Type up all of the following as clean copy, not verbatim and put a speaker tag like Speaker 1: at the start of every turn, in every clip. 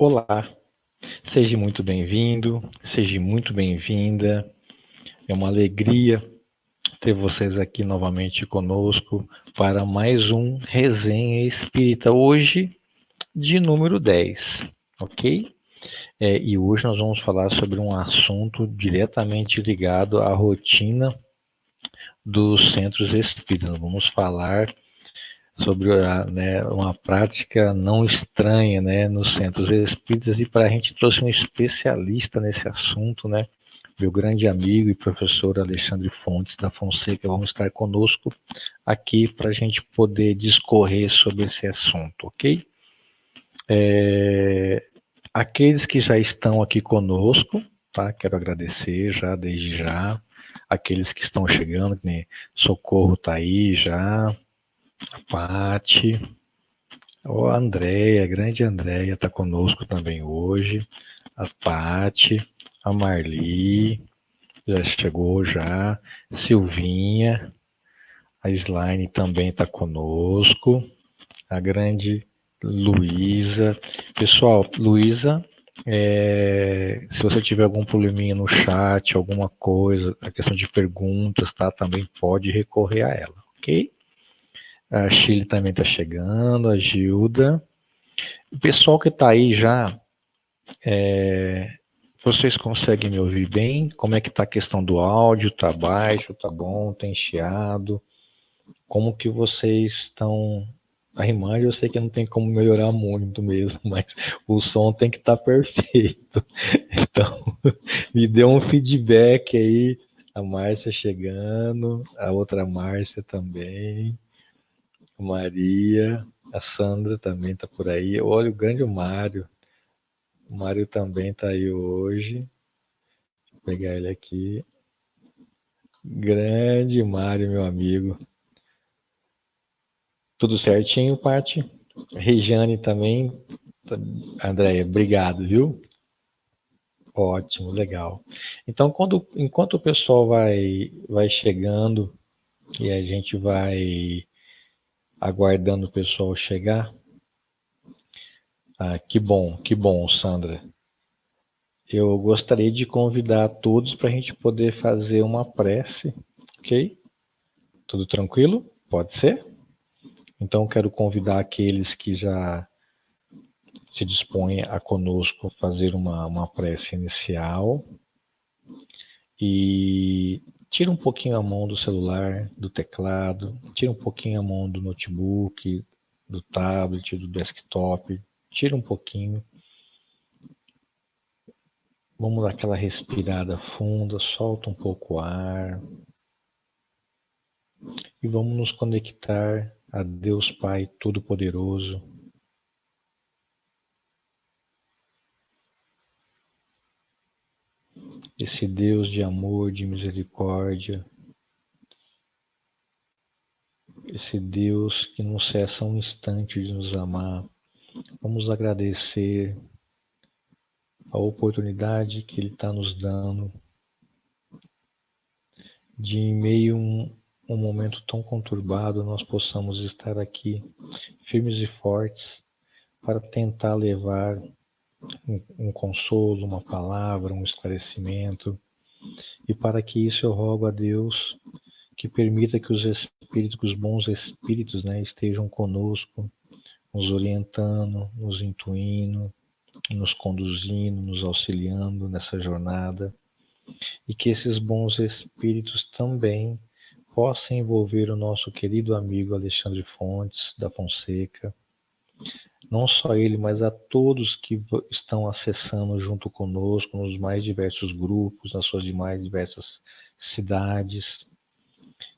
Speaker 1: Olá, seja muito bem-vindo, seja muito bem-vinda. É uma alegria ter vocês aqui novamente conosco para mais um Resenha Espírita, hoje de número 10, ok? E hoje nós vamos falar sobre um assunto diretamente ligado à rotina dos centros espíritas. Vamos falar sobre uma prática não estranha, né, nos centros espíritas, e para a gente trouxe um especialista nesse assunto, né, meu grande amigo e professor Alexandre Fontes da Fonseca. Vamos estar conosco aqui para a gente poder discorrer sobre esse assunto, ok? Aqueles que já estão aqui conosco, tá? Quero agradecer já, desde já. Aqueles que estão chegando, né? Socorro tá aí já, a Pati, a Andréia, a grande Andréia está conosco também hoje. A Pati, a Marli, já chegou já. Silvinha, a Slaine também está conosco. A grande Luísa. Pessoal, Luísa, se você tiver algum probleminha no chat, alguma coisa, a questão de perguntas, tá? Também pode recorrer a ela, ok? A Chile também está chegando, a Gilda. O pessoal que está aí já, vocês conseguem me ouvir bem? Como é que está a questão do áudio? Está baixo? Está bom? Tem chiado? Como que vocês estão? A imagem eu sei que não tem como melhorar muito mesmo, mas o som tem que estar perfeito. Então, me dê um feedback aí. A Márcia chegando, a outra Márcia também, a Maria, a Sandra também está por aí. Olha o grande Mário. O Mário também está aí hoje. Vou pegar ele aqui. Grande Mário, meu amigo. Tudo certinho, Paty? Regiane também. Andréia, obrigado, viu? Ótimo, legal. Então, enquanto o pessoal vai chegando e a gente vai aguardando o pessoal chegar. Ah, que bom, Sandra. Eu gostaria de convidar todos para a gente poder fazer uma prece, ok? Tudo tranquilo? Pode ser? Então, quero convidar aqueles que já se dispõem a conosco fazer uma prece inicial e tira um pouquinho a mão do celular, do teclado, tira um pouquinho a mão do notebook, do tablet, do desktop, tira um pouquinho. Vamos dar aquela respirada funda, solta um pouco o ar e vamos nos conectar a Deus Pai Todo-Poderoso. Esse Deus de amor, de misericórdia, esse Deus que não cessa um instante de nos amar. Vamos agradecer a oportunidade que Ele está nos dando de, em meio a um momento tão conturbado, nós possamos estar aqui firmes e fortes para tentar levar um consolo, uma palavra, um esclarecimento. E para que isso eu rogo a Deus que permita que os espíritos, os bons espíritos, né, estejam conosco, nos orientando, nos intuindo, nos conduzindo, nos auxiliando nessa jornada, e que esses bons espíritos também possam envolver o nosso querido amigo Alexandre Fontes da Fonseca, não só ele, mas a todos que estão acessando junto conosco nos mais diversos grupos, nas suas mais diversas cidades,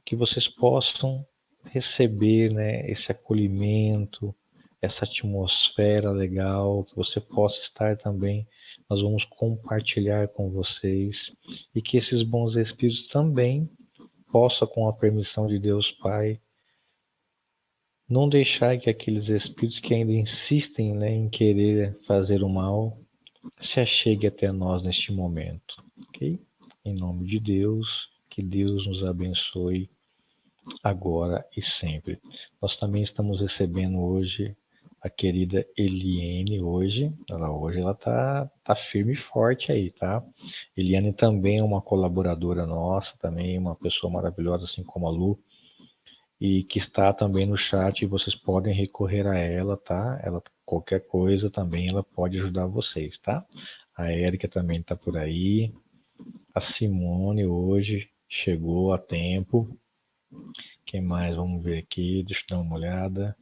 Speaker 1: que vocês possam receber, né, esse acolhimento, essa atmosfera legal, que você possa estar também. Nós vamos compartilhar com vocês e que esses bons espíritos também possam, com a permissão de Deus Pai, não deixar que aqueles espíritos que ainda insistem, né, em querer fazer o mal se achegue até nós neste momento, ok? Em nome de Deus, que Deus nos abençoe agora e sempre. Nós também estamos recebendo hoje a querida Eliane hoje. Ela tá firme e forte aí, tá? Eliane também é uma colaboradora nossa, também uma pessoa maravilhosa, assim como a Lu, e que está também no chat, e vocês podem recorrer a ela, tá? Ela, qualquer coisa também, ela pode ajudar vocês, tá? A Érica também tá por aí. A Simone hoje chegou a tempo. Quem mais? Vamos ver aqui, deixa eu dar uma olhada.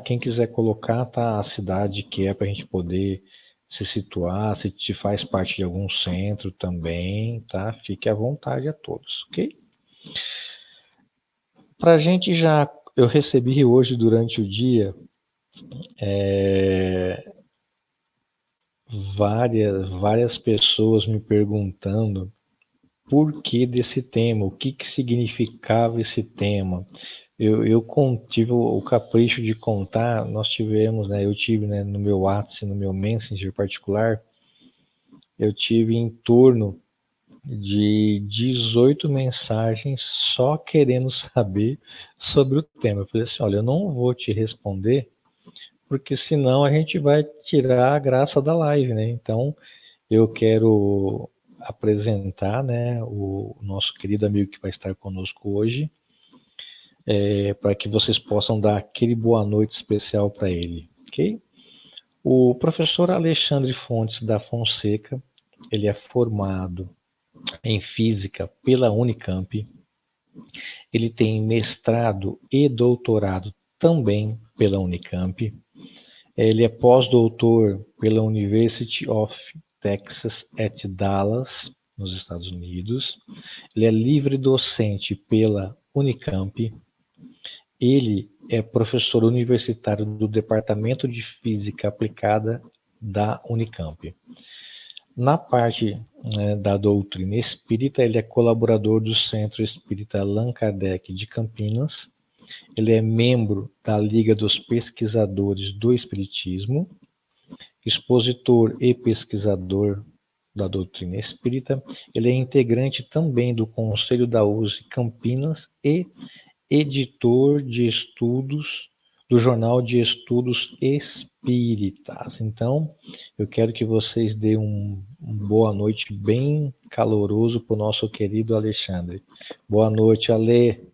Speaker 1: Quem quiser colocar, tá, a cidade que é para a gente poder se situar, se te faz parte de algum centro também, tá? Fique à vontade a todos, ok? Pra gente já, eu recebi hoje durante o dia várias pessoas me perguntando por que desse tema, o que significava esse tema. Eu tive o capricho de contar, nós tivemos, né, eu tive, né, no meu WhatsApp, no meu Messenger particular, eu tive em torno de 18 mensagens só querendo saber sobre o tema. Eu falei assim, olha, eu não vou te responder, porque senão a gente vai tirar a graça da live, né? Então, eu quero apresentar, né, o nosso querido amigo que vai estar conosco hoje, para que vocês possam dar aquele boa noite especial para ele, ok? O professor Alexandre Fontes da Fonseca, ele é formado em Física pela Unicamp, ele tem mestrado e doutorado também pela Unicamp, ele é pós-doutor pela University of Texas at Dallas, nos Estados Unidos. Ele é livre docente pela Unicamp. Ele é professor universitário do Departamento de Física Aplicada da Unicamp. Na parte, né, da doutrina espírita, ele é colaborador do Centro Espírita Allan Kardec de Campinas. Ele é membro da Liga dos Pesquisadores do Espiritismo, expositor e pesquisador da doutrina espírita. Ele é integrante também do Conselho da USE Campinas e editor de estudos do Jornal de Estudos Espíritas. Então, eu quero que vocês deem uma boa noite bem caloroso para o nosso querido Alexandre. Boa noite, Ale.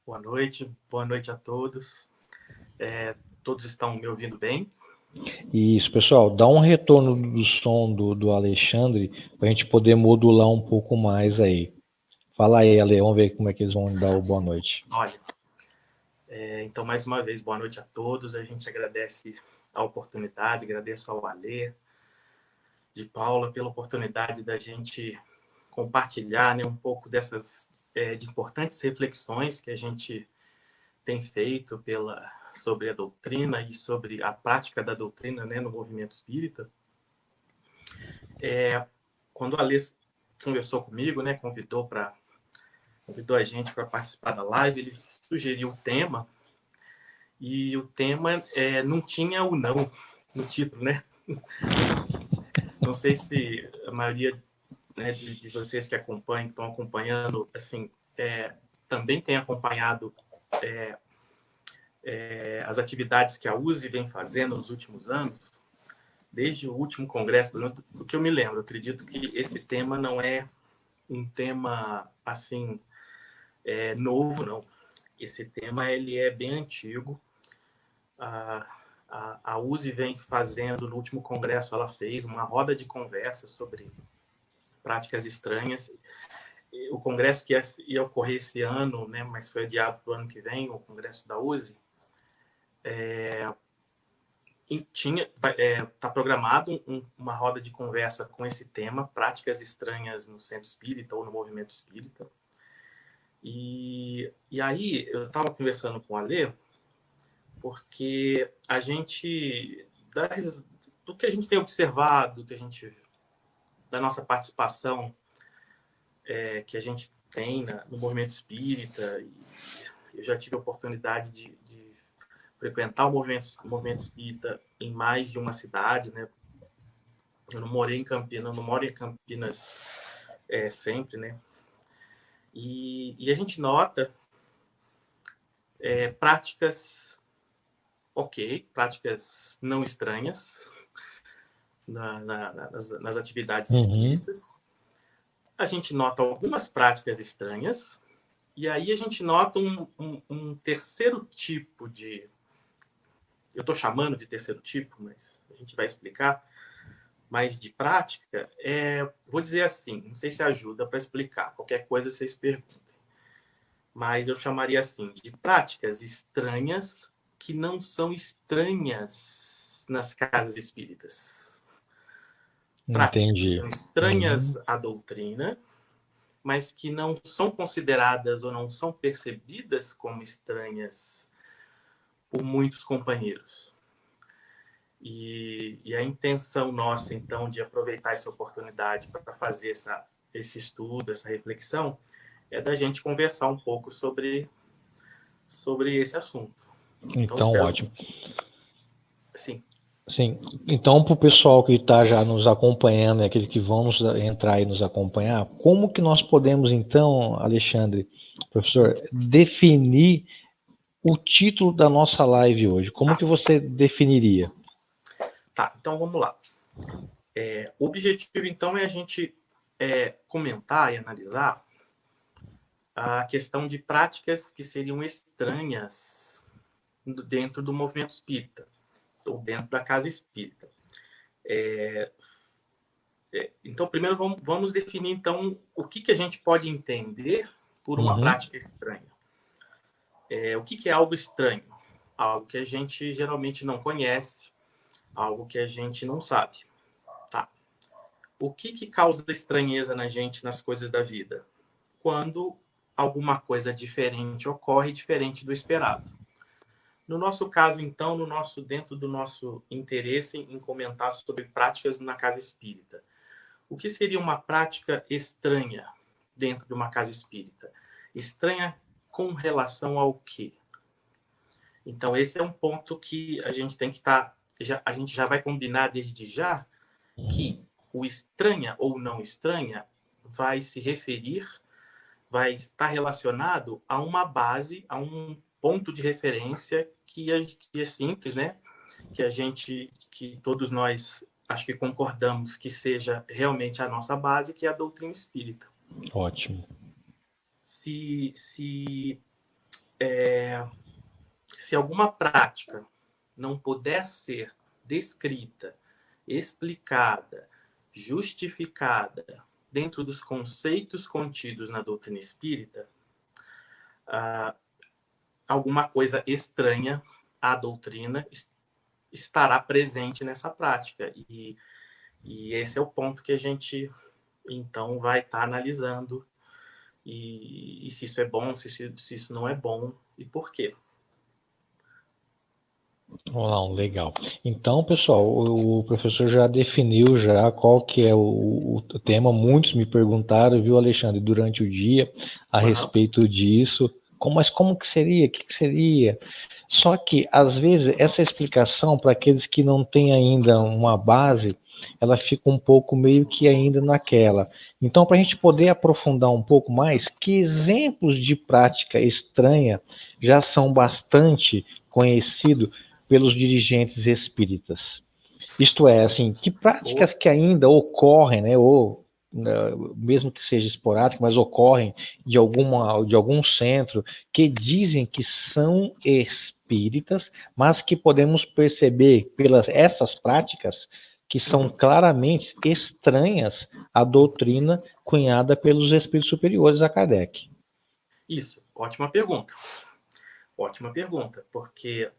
Speaker 2: Boa noite a todos. Todos estão me ouvindo bem?
Speaker 1: Isso, pessoal, dá um retorno do som do Alexandre para a gente poder modular um pouco mais aí. Fala aí, Ale, vamos ver como é que eles vão dar o boa noite.
Speaker 2: Olha, então mais uma vez, boa noite a todos. A gente agradece a oportunidade, agradeço ao Alê, de Paula, pela oportunidade da gente compartilhar, né, um pouco dessas de importantes reflexões que a gente tem feito sobre a doutrina e sobre a prática da doutrina, né, no movimento espírita. Quando o Alê conversou comigo, né, convidou a gente para participar da live, ele sugeriu o tema, e o tema não tinha o não no título, né? Não sei se a maioria, né, de vocês que acompanham, estão acompanhando, assim, também tem acompanhado as atividades que a USE vem fazendo nos últimos anos, desde o último congresso, do que eu me lembro. Eu acredito que esse tema não é um tema, assim, novo, não. Esse tema ele é bem antigo. A USE vem fazendo, no último congresso, ela fez uma roda de conversa sobre práticas estranhas. O congresso que ia ocorrer esse ano, né, mas foi adiado para o ano que vem, o congresso da USE, está programado uma roda de conversa com esse tema, práticas estranhas no centro espírita ou no movimento espírita. E aí eu estava conversando com o Alê, porque a gente, do que a gente tem observado, da nossa participação que a gente tem no movimento espírita, e eu já tive a oportunidade de frequentar o movimento espírita em mais de uma cidade, né? Eu não moro em Campinas sempre, né? E a gente nota práticas ok, práticas não estranhas nas atividades espíritas. A gente nota algumas práticas estranhas, e aí a gente nota um terceiro tipo de... Eu estou chamando de terceiro tipo, mas a gente vai explicar. Mas de prática, vou dizer assim, não sei se ajuda para explicar, qualquer coisa vocês perguntem. Mas eu chamaria assim, de práticas estranhas que não são estranhas nas casas espíritas. Práticas que são estranhas à doutrina, mas que não são consideradas ou não são percebidas como estranhas por muitos companheiros. E a intenção nossa, então, de aproveitar essa oportunidade para fazer esse estudo, essa reflexão, é da gente conversar um pouco sobre esse assunto.
Speaker 1: Então ótimo.
Speaker 2: Sim.
Speaker 1: Sim. Então, para o pessoal que está já nos acompanhando, aqueles que vão entrar e nos acompanhar, como que nós podemos, então, Alexandre, professor, definir o título da nossa live hoje? Como que você definiria?
Speaker 2: Tá, então vamos lá. O objetivo, então, é a gente comentar e analisar a questão de práticas que seriam estranhas dentro do movimento espírita, ou dentro da casa espírita. Então, primeiro vamos definir, então, o que a gente pode entender por uma prática estranha. O que é algo estranho? Algo que a gente geralmente não conhece, algo que a gente não sabe. Tá. O que causa estranheza na gente nas coisas da vida? Quando alguma coisa diferente ocorre, diferente do esperado. No nosso caso, então, dentro do nosso interesse em comentar sobre práticas na casa espírita. O que seria uma prática estranha dentro de uma casa espírita? Estranha com relação ao quê? Então, esse é um ponto que a gente tem que estar... a gente já vai combinar desde já que o estranha ou não estranha vai se referir, vai estar relacionado a uma base, a um ponto de referência que é simples, né? Que todos nós acho que concordamos que seja realmente a nossa base, que é a doutrina espírita.
Speaker 1: Ótimo.
Speaker 2: Se alguma prática não puder ser descrita, explicada, justificada dentro dos conceitos contidos na doutrina espírita, alguma coisa estranha à doutrina estará presente nessa prática. E esse é o ponto que a gente, então, vai estar analisando. E se isso é bom, se isso não é bom, e por quê.
Speaker 1: Legal. Então, pessoal, o professor já definiu já qual que é o tema. Muitos me perguntaram, viu, Alexandre, durante o dia a respeito disso. Mas como que seria? O que seria? Só que, às vezes, essa explicação, para aqueles que não têm ainda uma base, ela fica um pouco meio que ainda naquela. Então, para a gente poder aprofundar um pouco mais, que exemplos de prática estranha já são bastante conhecidos pelos dirigentes espíritas? Isto é, assim, que práticas que ainda ocorrem, né, ou mesmo que seja esporádico, mas ocorrem de algum centro, que dizem que são espíritas, mas que podemos perceber pelas essas práticas que são claramente estranhas à doutrina cunhada pelos espíritos superiores a Kardec.
Speaker 2: Isso, ótima pergunta. Ótima pergunta, porque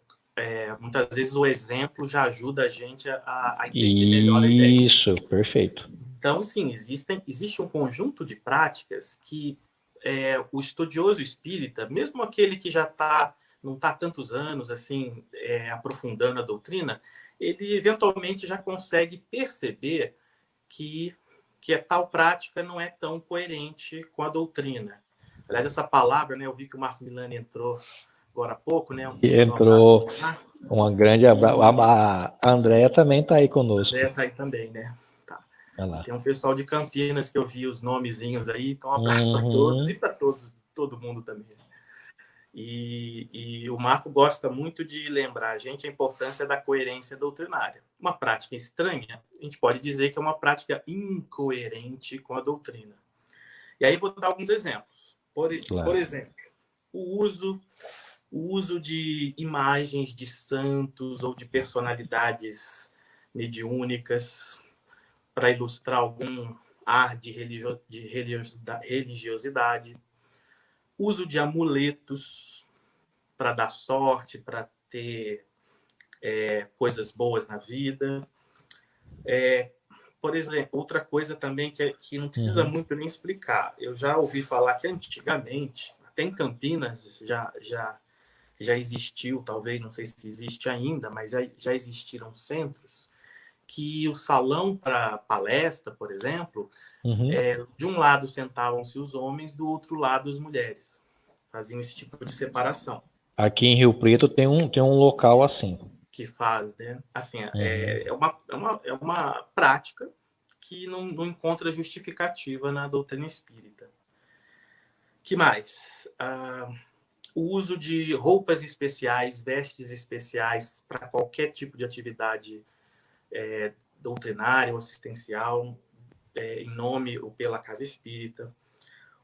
Speaker 2: muitas vezes o exemplo já ajuda a gente a entender melhor a ideia.
Speaker 1: Isso, perfeito.
Speaker 2: Então, sim, existe um conjunto de práticas que o estudioso espírita, mesmo aquele que já não está há tantos anos assim aprofundando a doutrina, ele eventualmente já consegue perceber que tal prática não é tão coerente com a doutrina. Aliás, essa palavra, né, eu vi que o Marco Milani entrou agora há pouco, né?
Speaker 1: Entrou uma grande abraço. A Andréia também está aí conosco.
Speaker 2: A Andréia está aí também, né? Tá. Tem um pessoal de Campinas que eu vi os nomezinhos aí, então um abraço para todos e para todo mundo também. E o Marco gosta muito de lembrar a gente a importância da coerência doutrinária. Uma prática estranha, a gente pode dizer que é uma prática incoerente com a doutrina. E aí vou dar alguns exemplos. Por exemplo, o uso de imagens de santos ou de personalidades mediúnicas para ilustrar algum ar de religiosidade. Uso de amuletos para dar sorte, para ter coisas boas na vida. Por exemplo, outra coisa também que não precisa muito nem explicar. Eu já ouvi falar que antigamente, até em Campinas, já existiu, talvez, não sei se existe ainda, mas já existiram centros que o salão para palestra, por exemplo, de um lado sentavam-se os homens, do outro lado as mulheres. Faziam esse tipo de separação.
Speaker 1: Aqui em Rio Preto tem um local assim.
Speaker 2: Que faz, né? Assim, é uma prática que não encontra justificativa na doutrina espírita. Que mais? O uso de roupas especiais, vestes especiais para qualquer tipo de atividade doutrinária ou assistencial, em nome ou pela casa espírita.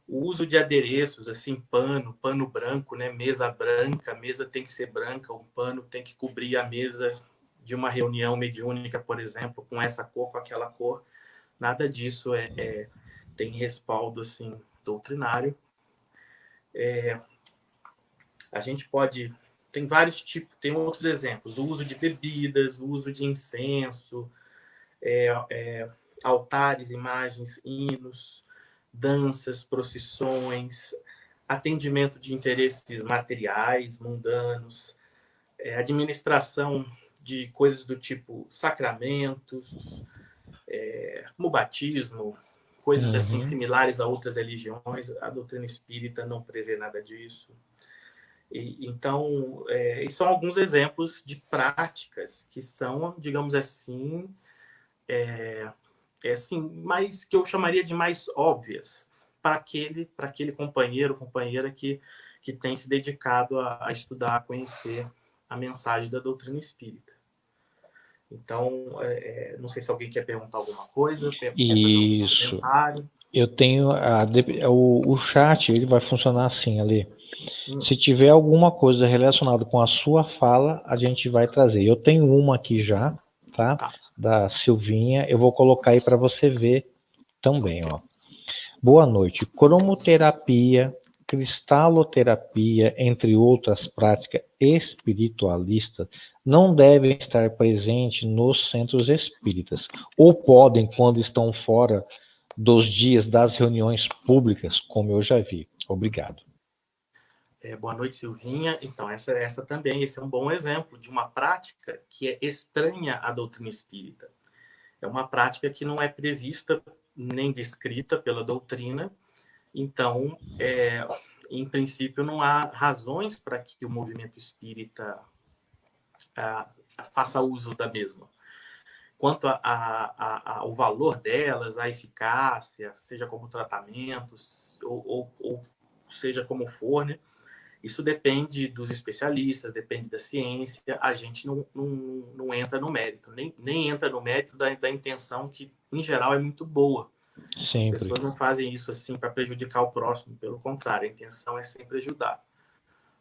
Speaker 2: O uso de adereços, assim, pano branco, né? Mesa branca, a mesa tem que ser branca, o pano tem que cobrir a mesa de uma reunião mediúnica, por exemplo, com essa cor, com aquela cor. Nada disso tem respaldo, assim, doutrinário. A gente pode... Tem vários tipos, tem outros exemplos. O uso de bebidas, o uso de incenso, altares, imagens, hinos, danças, procissões, atendimento de interesses materiais, mundanos, administração de coisas do tipo sacramentos, como batismo, coisas assim similares a outras religiões. A doutrina espírita não prevê nada disso. Então, são alguns exemplos de práticas que são, digamos assim, mais que eu chamaria de mais óbvias para aquele companheiro, companheira que tem se dedicado a estudar, a conhecer a mensagem da doutrina espírita. Então, não sei se alguém quer perguntar alguma coisa, quer fazer um comentário.
Speaker 1: Eu tenho o chat, ele vai funcionar assim, Ali. Se tiver alguma coisa relacionada com a sua fala, a gente vai trazer. Eu tenho uma aqui já, tá? Da Silvinha. Eu vou colocar aí para você ver também, ó. Boa noite. Cromoterapia, cristaloterapia, entre outras práticas espiritualistas, não devem estar presentes nos centros espíritas, ou podem quando estão fora dos dias das reuniões públicas, como eu já vi. Obrigado.
Speaker 2: Boa noite, Silvinha. Então, essa também, esse é um bom exemplo de uma prática que é estranha à doutrina espírita. É uma prática que não é prevista nem descrita pela doutrina. Então, em princípio, não há razões para que o movimento espírita faça uso da mesma. Quanto ao valor delas, a eficácia, seja como tratamentos, ou seja como for, né? Isso depende dos especialistas, depende da ciência. A gente não entra no mérito, nem entra no mérito da intenção, que, em geral, é muito boa.
Speaker 1: Sempre.
Speaker 2: As pessoas não fazem isso assim para prejudicar o próximo, pelo contrário, a intenção é sempre ajudar.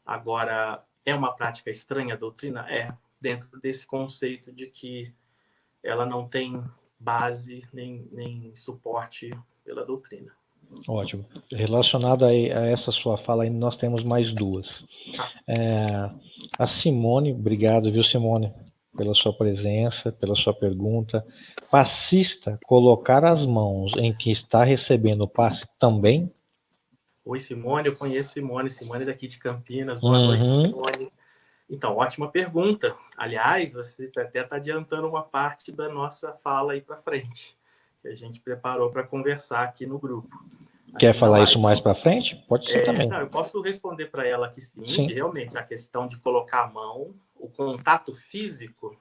Speaker 2: Agora, é uma prática estranha a doutrina? Dentro desse conceito de que ela não tem base nem suporte pela doutrina.
Speaker 1: Ótimo. Relacionado a essa sua fala aí, nós temos mais duas. A Simone, obrigado, viu, Simone, pela sua presença, pela sua pergunta. Passista, colocar as mãos em que está recebendo o passe também?
Speaker 2: Oi, Simone, eu conheço Simone. Simone é daqui de Campinas. Boa noite, Simone. Então, ótima pergunta. Aliás, você até está adiantando uma parte da nossa fala aí para frente, que a gente preparou para conversar aqui no grupo.
Speaker 1: Quer falar isso mais para frente? Pode ser também.
Speaker 2: Não, eu posso responder para ela aqui sim, que realmente a questão de colocar a mão, o contato físico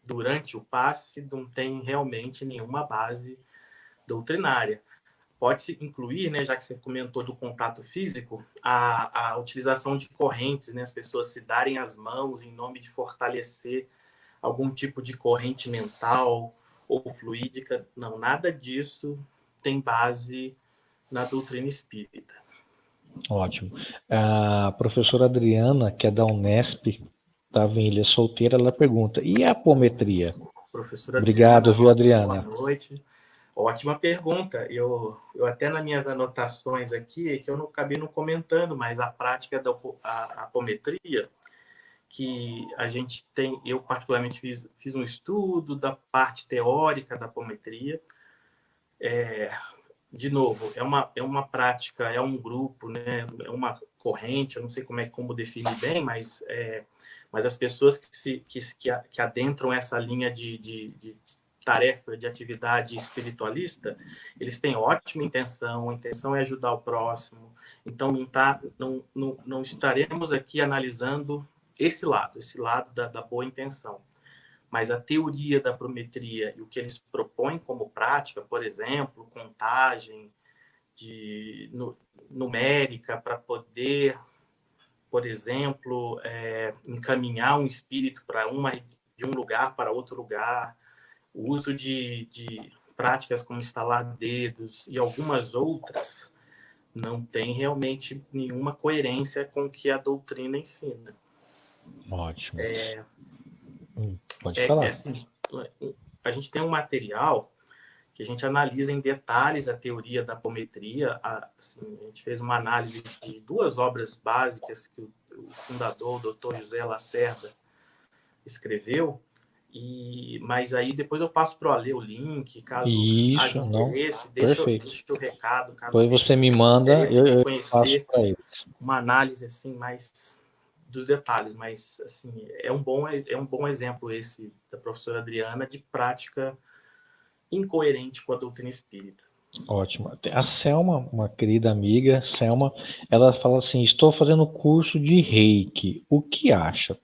Speaker 2: durante o passe não tem realmente nenhuma base doutrinária. pode-se incluir, né, já que você comentou do contato físico, a utilização de correntes, né, as pessoas se darem as mãos em nome de fortalecer algum tipo de corrente mental ou fluídica. Não, nada disso tem base na doutrina espírita.
Speaker 1: Ótimo. A professora Adriana, que é da Unesp, estava em Ilha Solteira, ela pergunta, e a apometria?
Speaker 2: Professora
Speaker 1: Obrigado,
Speaker 2: Adriana,
Speaker 1: viu,
Speaker 2: boa
Speaker 1: Adriana?
Speaker 2: noite. Ótima pergunta. Eu até nas minhas anotações aqui, que eu não acabei não comentando, mas a prática da apometria, que a gente tem, eu particularmente fiz um estudo da parte teórica da apometria. De novo, é uma prática, é um grupo, né? É uma corrente, eu não sei como definir bem, mas as pessoas que adentram essa linha de tarefa, de atividade espiritualista, eles têm ótima intenção, a intenção é ajudar o próximo, então não estaremos aqui analisando esse lado da boa intenção. Mas a teoria da apometria e o que eles propõem como prática, por exemplo, contagem numérica para poder, por exemplo, encaminhar um espírito de um lugar para outro lugar, o uso de práticas como estalar dedos e algumas outras, não tem realmente nenhuma coerência com o que a doutrina ensina.
Speaker 1: Ótimo. Pode falar.
Speaker 2: Assim, a gente tem um material que a gente analisa em detalhes a teoria da apometria. Assim, a gente fez uma análise de 2 obras básicas que o fundador, o Dr. José Lacerda, escreveu. Mas aí depois eu passo para o Ale o link, caso haja
Speaker 1: Isso, não.
Speaker 2: interesse,
Speaker 1: Perfeito.
Speaker 2: deixa o recado, caso
Speaker 1: Depois você me manda,
Speaker 2: interesse de
Speaker 1: eu passo
Speaker 2: conhecer
Speaker 1: para ele.
Speaker 2: uma análise assim mais dos detalhes, mas assim é um bom exemplo esse da professora Adriana de prática incoerente com a doutrina espírita.
Speaker 1: Ótimo. A Selma, uma querida amiga, Selma, ela fala assim: estou fazendo curso de Reiki. O que acha?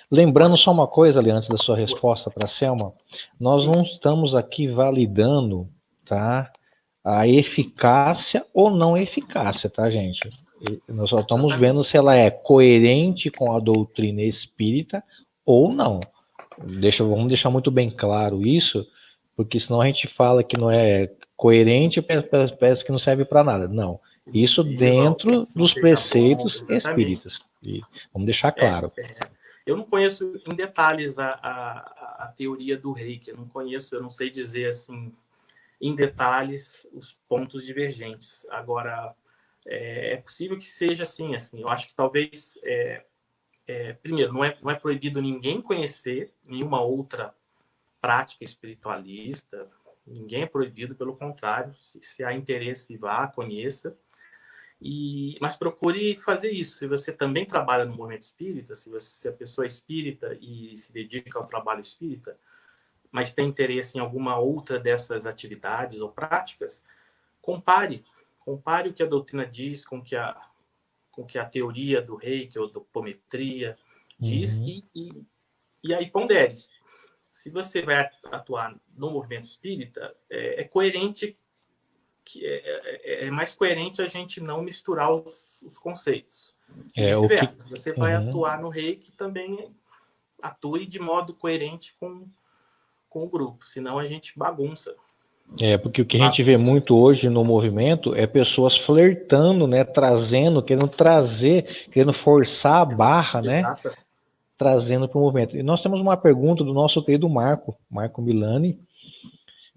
Speaker 1: Lembrando só uma coisa ali antes da sua resposta para a Selma, nós não estamos aqui validando, tá, a eficácia ou não eficácia, tá, gente? Nós só estamos vendo se ela é coerente com a doutrina espírita ou não. Vamos deixar muito bem claro isso, porque senão a gente fala que não é coerente e parece que não serve para nada. Não. Isso dentro dos preceitos espíritas. E vamos deixar claro.
Speaker 2: Eu não conheço em detalhes a teoria do Reiki. Eu não sei dizer assim em detalhes os pontos divergentes. Agora, é possível que seja assim. Eu acho que talvez, primeiro, não é proibido ninguém conhecer nenhuma outra prática espiritualista. Ninguém é proibido, pelo contrário. Se há interesse, vá, conheça. Mas procure fazer isso. Se você também trabalha no movimento espírita, se a pessoa é espírita e se dedica ao trabalho espírita, mas tem interesse em alguma outra dessas atividades ou práticas, compare o que a doutrina diz com o que a teoria do Reiki ou da apometria diz e aí pondere. Se você vai atuar no movimento espírita, é coerente, é mais coerente a gente não misturar os conceitos. E vice-versa. Se você vai atuar no Reiki, também atue de modo coerente com o grupo, senão a gente bagunça.
Speaker 1: Porque o que a gente vê muito hoje no movimento é pessoas flertando, né, querendo forçar a barra, né, trazendo para o movimento. E nós temos uma pergunta do nosso querido Marco Milani,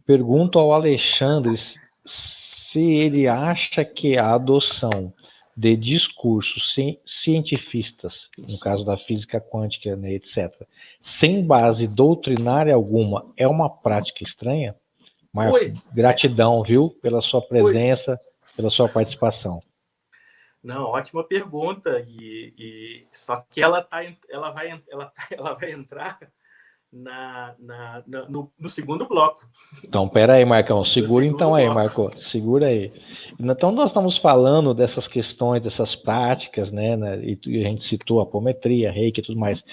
Speaker 1: pergunta ao Alexandre se ele acha que a adoção de discursos cientifistas, no caso da física quântica, né, etc., sem base doutrinária alguma, é uma prática estranha? Marco, gratidão, viu, pela sua presença, pela sua participação.
Speaker 2: Não, ótima pergunta. Só que ela vai entrar no segundo bloco.
Speaker 1: Então, pera aí, Marcão. Segura então aí, Marco. Segura aí. Então, nós estamos falando dessas questões, dessas práticas, né? E a gente citou a apometria, reiki e tudo mais.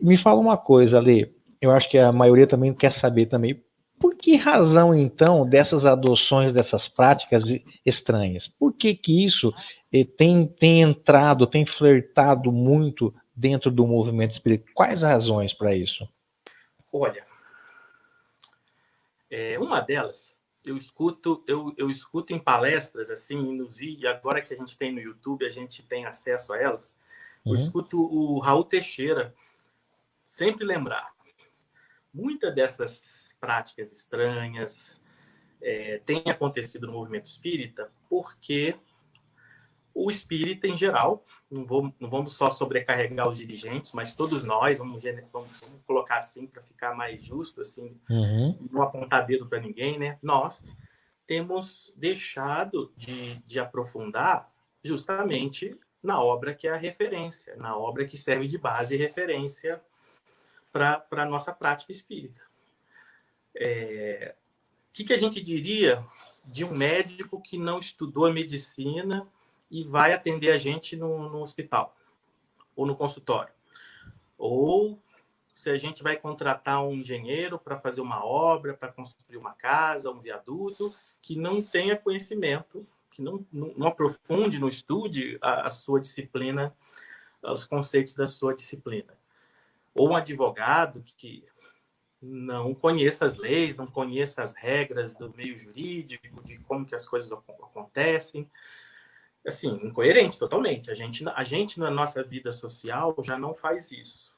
Speaker 1: Me fala uma coisa, Ale. Eu acho que a maioria também quer saber também. Por que razão, então, dessas adoções, dessas práticas estranhas? Por que isso tem entrado, tem flertado muito dentro do movimento espírita? Quais razões para isso?
Speaker 2: Olha, uma delas, eu escuto em palestras, assim, nos vídeos, agora que a gente tem no YouTube, a gente tem acesso a elas, eu escuto o Raul Teixeira sempre lembrar. Muitas dessas práticas estranhas têm acontecido no movimento espírita porque o espírita, em geral, não vamos só sobrecarregar os dirigentes, mas todos nós, vamos colocar assim para ficar mais justo, assim, não apontar dedo para ninguém, né? Nós temos deixado de aprofundar justamente na obra que é a referência, na obra que serve de base e referência para a nossa prática espírita. O que a gente diria de um médico que não estudou a medicina e vai atender a gente no hospital ou no consultório? Ou se a gente vai contratar um engenheiro para fazer uma obra, para construir uma casa, um viaduto, que não tenha conhecimento, que não aprofunde, não estude a sua disciplina, os conceitos da sua disciplina. Ou um advogado que não conheça as leis, não conheça as regras do meio jurídico, de como que as coisas acontecem. Assim, incoerente totalmente. A gente na nossa vida social já não faz isso.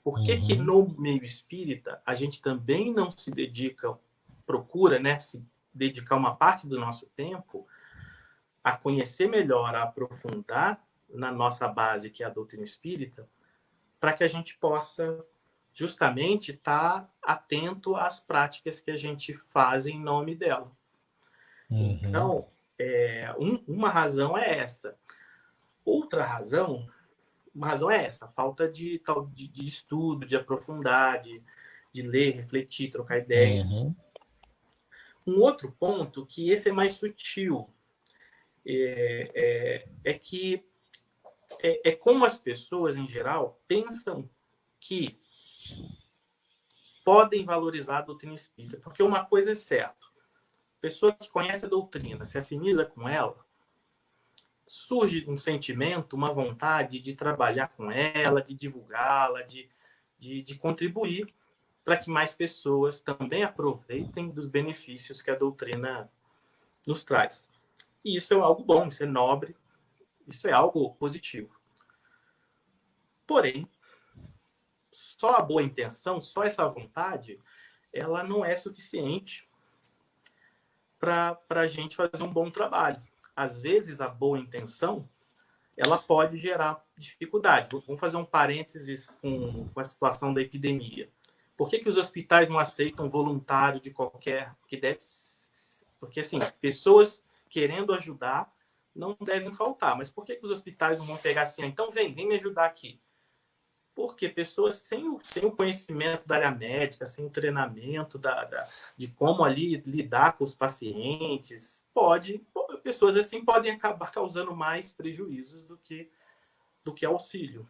Speaker 2: Por que no meio espírita a gente também não se dedica, procura, né, se dedicar uma parte do nosso tempo a conhecer melhor, a aprofundar na nossa base, que é a doutrina espírita, para que a gente possa justamente estar atento às práticas que a gente faz em nome dela. Então, uma razão é esta. Outra razão, uma razão é essa, a falta de estudo, de aprofundar, de ler, refletir, trocar ideias. Um outro ponto, que esse é mais sutil, é que é como as pessoas, em geral, pensam que podem valorizar a doutrina espírita. Porque uma coisa é certa, a pessoa que conhece a doutrina, se afiniza com ela, surge um sentimento, uma vontade de trabalhar com ela, de divulgá-la, de contribuir para que mais pessoas também aproveitem dos benefícios que a doutrina nos traz. E isso é algo bom, isso é nobre, isso é algo positivo. Porém, só a boa intenção, só essa vontade, ela não é suficiente para a gente fazer um bom trabalho. Às vezes, a boa intenção, ela pode gerar dificuldade. Vamos fazer um parênteses com a situação da epidemia. Por que os hospitais não aceitam voluntário de qualquer... Porque, assim, pessoas querendo ajudar não devem faltar. Mas por que os hospitais não vão pegar assim? Então, vem me ajudar aqui. Porque pessoas sem o conhecimento da área médica, sem o treinamento de como ali lidar com os pacientes, pessoas assim podem acabar causando mais prejuízos do que auxílio.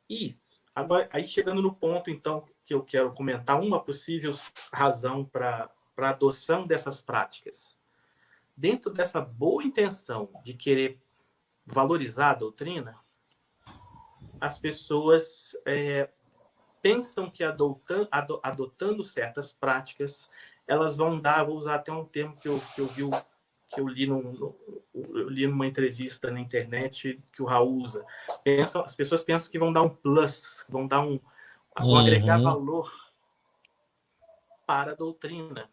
Speaker 2: E agora, aí chegando no ponto, então, que eu quero comentar, uma possível razão para a adoção dessas práticas. Dentro dessa boa intenção de querer valorizar a doutrina, as pessoas pensam que adotando certas práticas, elas vão vou usar até um termo que eu li numa entrevista na internet que o Raul usa. As pessoas pensam que vão dar um plus, vão agregar valor para a doutrina.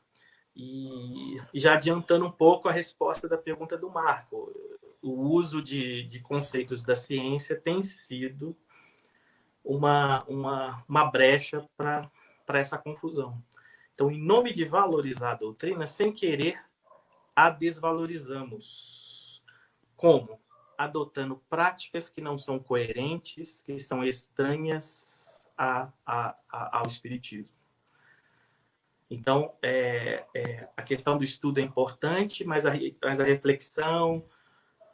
Speaker 2: E já adiantando um pouco a resposta da pergunta do Marco, o uso de conceitos da ciência tem sido uma brecha para essa confusão. Então, em nome de valorizar a doutrina, sem querer, a desvalorizamos. Como? Adotando práticas que não são coerentes, que são estranhas ao espiritismo. Então, a questão do estudo é importante, mas a reflexão,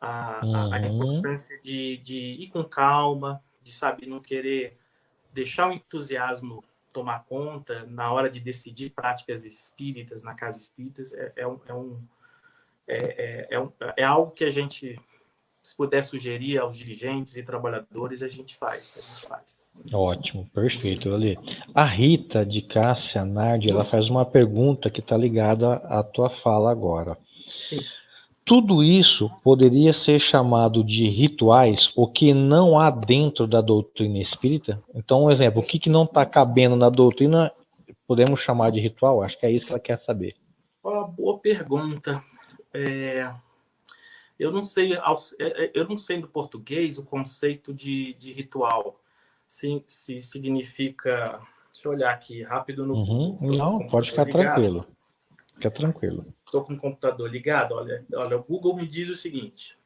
Speaker 2: a importância de ir com calma, de, sabe, não querer deixar o entusiasmo tomar conta na hora de decidir práticas espíritas na casa espíritas é algo que a gente, se puder sugerir aos dirigentes e trabalhadores, a gente faz.
Speaker 1: Ótimo, perfeito, Ali. A Rita de Cássia Nardi, ela faz uma pergunta que está ligada à tua fala agora.
Speaker 2: Sim.
Speaker 1: Tudo isso poderia ser chamado de rituais, o que não há dentro da doutrina espírita? Então, um exemplo, o que não está cabendo na doutrina, podemos chamar de ritual? Acho que é isso que ela quer saber.
Speaker 2: Uma boa pergunta. Eu não sei do português o conceito de ritual. Se significa... Deixa eu olhar aqui rápido no
Speaker 1: Não, pode ficar tranquilo. Fica tranquilo.
Speaker 2: Estou com o computador ligado. Olha, o Google me diz o seguinte: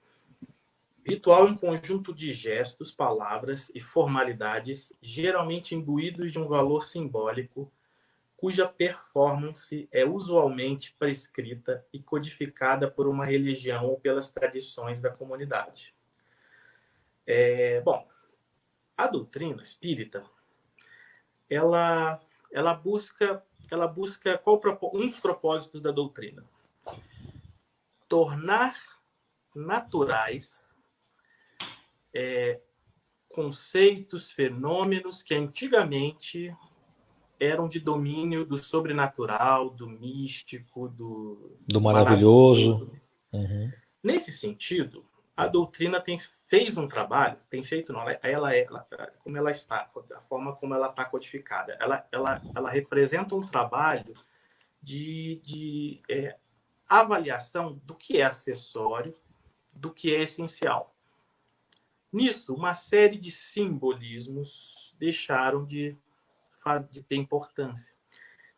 Speaker 2: ritual é um conjunto de gestos, palavras e formalidades, geralmente imbuídos de um valor simbólico, cuja performance é usualmente prescrita e codificada por uma religião ou pelas tradições da comunidade. Bom, a doutrina espírita, ela busca um dos propósitos da doutrina: tornar naturais conceitos, fenômenos que antigamente eram de domínio do sobrenatural, do místico, do
Speaker 1: maravilhoso.
Speaker 2: Nesse sentido, a doutrina tem feito, como ela está, a forma como ela está codificada, ela representa um trabalho de avaliação do que é acessório, do que é essencial. Nisso, uma série de simbolismos deixaram de ter importância.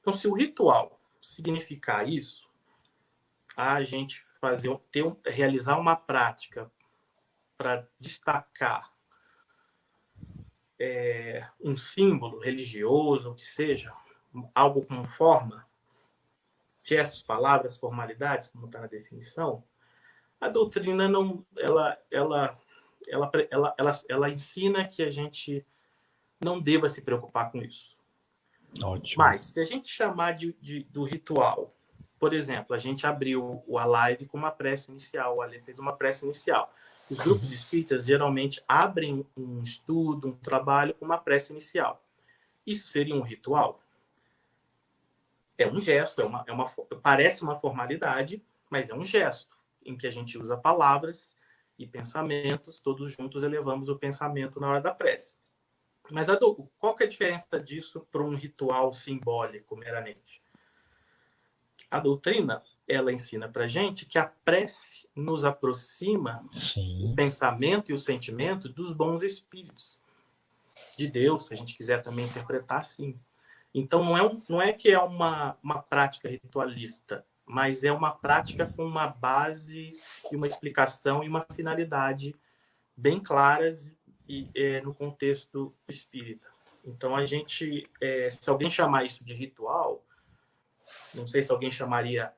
Speaker 2: Então, se o ritual significar isso, a gente realizar uma prática para destacar um símbolo religioso, o que seja, algo com forma, gestos, palavras, formalidades, como está na definição, a doutrina não, ela ensina que a gente não deva se preocupar com isso.
Speaker 1: Ótimo.
Speaker 2: Mas, se a gente chamar do ritual, por exemplo, a gente abriu a live com uma prece inicial, o Ale fez uma prece inicial. Os grupos espíritas geralmente abrem um estudo, um trabalho com uma prece inicial. Isso seria um ritual? É um gesto, parece uma formalidade, mas é um gesto em que a gente usa palavras e pensamentos, todos juntos elevamos o pensamento na hora da prece. Mas qual que é a diferença disso para um ritual simbólico, meramente? A doutrina, ela ensina para a gente que a prece nos aproxima
Speaker 1: Sim.
Speaker 2: o pensamento e o sentimento dos bons espíritos, de Deus, se a gente quiser também interpretar assim. Então, não é que é uma prática ritualista, mas é uma prática com uma base e uma explicação e uma finalidade bem claras no contexto espírita. Então, a gente, se alguém chamar isso de ritual, não sei se alguém chamaria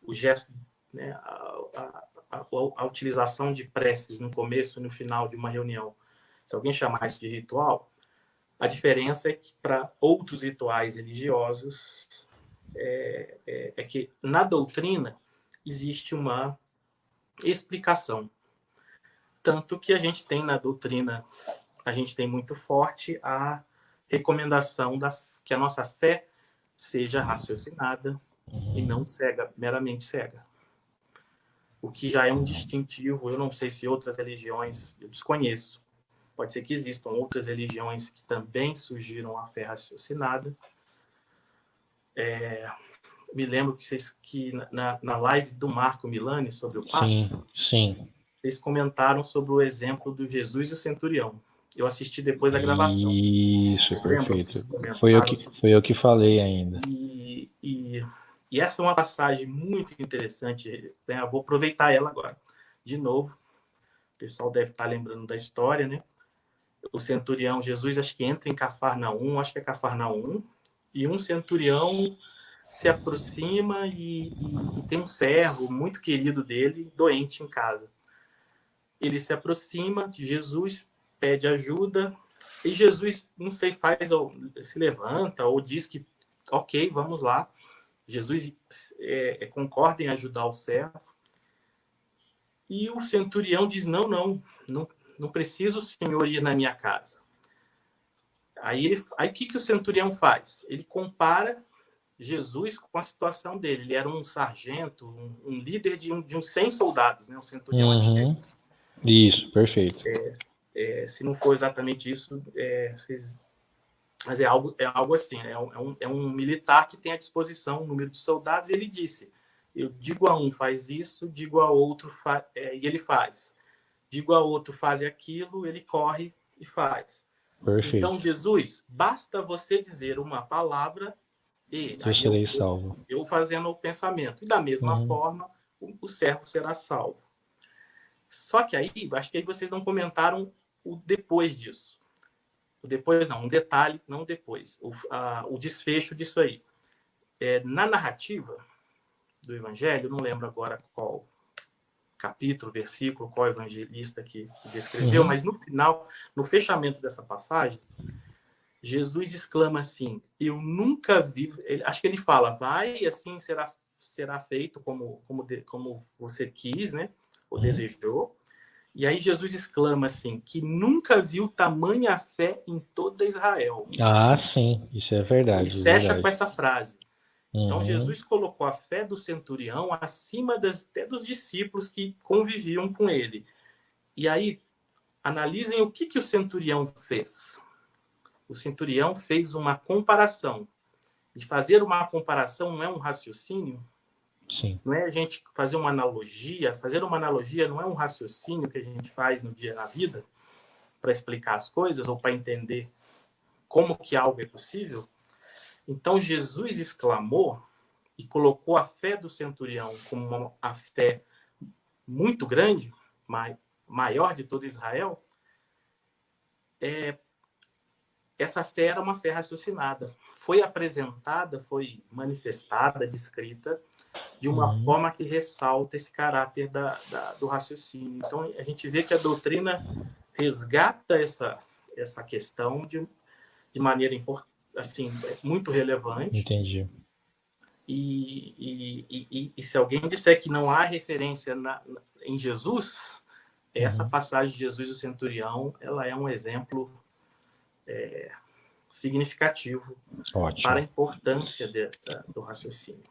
Speaker 2: o gesto, né, a utilização de preces no começo e no final de uma reunião, se alguém chamar isso de ritual, a diferença é que para outros rituais religiosos é que na doutrina existe uma explicação. Tanto que a gente tem na doutrina, a gente tem muito forte a recomendação que a nossa fé seja raciocinada e não cega, meramente cega. O que já é um distintivo, eu não sei se outras religiões, eu desconheço. Pode ser que existam outras religiões que também surgiram a fé raciocinada. Me lembro que na live do Marco Milani sobre o passe,
Speaker 1: sim.
Speaker 2: Vocês comentaram sobre o exemplo do Jesus e o centurião. Eu assisti depois a gravação.
Speaker 1: Isso, perfeito. Foi eu que falei ainda.
Speaker 2: E essa é uma passagem muito interessante, né? Eu vou aproveitar ela agora. De novo, o pessoal deve estar lembrando da história, né? O centurião, Jesus, acho que entra em Cafarnaum, e um centurião se aproxima e tem um servo muito querido dele, doente em casa. Ele se aproxima de Jesus, pede ajuda, E Jesus, não sei, se levanta ou diz que, ok, vamos lá. Jesus concorda em ajudar o servo. E o centurião diz, não preciso o senhor ir na minha casa. Aí o que o centurião faz? Ele compara Jesus com a situação dele. Ele era um sargento, um líder de uns 100 soldados, né? Um centurião antigo.
Speaker 1: Isso, perfeito.
Speaker 2: Se não for exatamente isso, mas é algo assim. É um militar que tem à disposição um número de soldados, e ele disse, eu digo a um, faz isso, digo a outro, e ele faz. Digo a outro, faz aquilo, ele corre e faz.
Speaker 1: Perfeito.
Speaker 2: Então, Jesus, basta você dizer uma palavra e
Speaker 1: eu serei salvo.
Speaker 2: Eu fazendo o pensamento. E da mesma forma, o servo será salvo. Só que aí, acho que aí vocês não comentaram o depois disso. O depois não, um detalhe, não depois. O desfecho disso aí. Na narrativa do Evangelho, não lembro agora qual capítulo, versículo, qual evangelista que descreveu, mas no final, no fechamento dessa passagem, Jesus exclama assim, eu nunca vi, acho que ele fala, vai, assim será feito como você quis, né, ou desejou, e aí Jesus exclama assim, que nunca viu tamanha fé em toda Israel.
Speaker 1: Ah, sim, isso é verdade.
Speaker 2: Ele fecha com essa frase. Então, Jesus colocou a fé do centurião acima até dos discípulos que conviviam com ele. E aí, analisem o que o centurião fez. O centurião fez uma comparação. E fazer uma comparação não é um raciocínio?
Speaker 1: Sim.
Speaker 2: Não é a gente fazer uma analogia? Fazer uma analogia não é um raciocínio que a gente faz no dia na vida para explicar as coisas ou para entender como que algo é possível? Então, Jesus exclamou e colocou a fé do centurião como a fé muito grande, maior de todo Israel. Essa fé era uma fé raciocinada. Foi apresentada, foi manifestada, descrita, de uma forma que ressalta esse caráter do raciocínio. Então, a gente vê que a doutrina resgata essa questão de maneira assim, muito relevante.
Speaker 1: Entendi.
Speaker 2: E se alguém disser que não há referência em Jesus, essa passagem de Jesus e o centurião, ela é um exemplo significativo para a importância do raciocínio.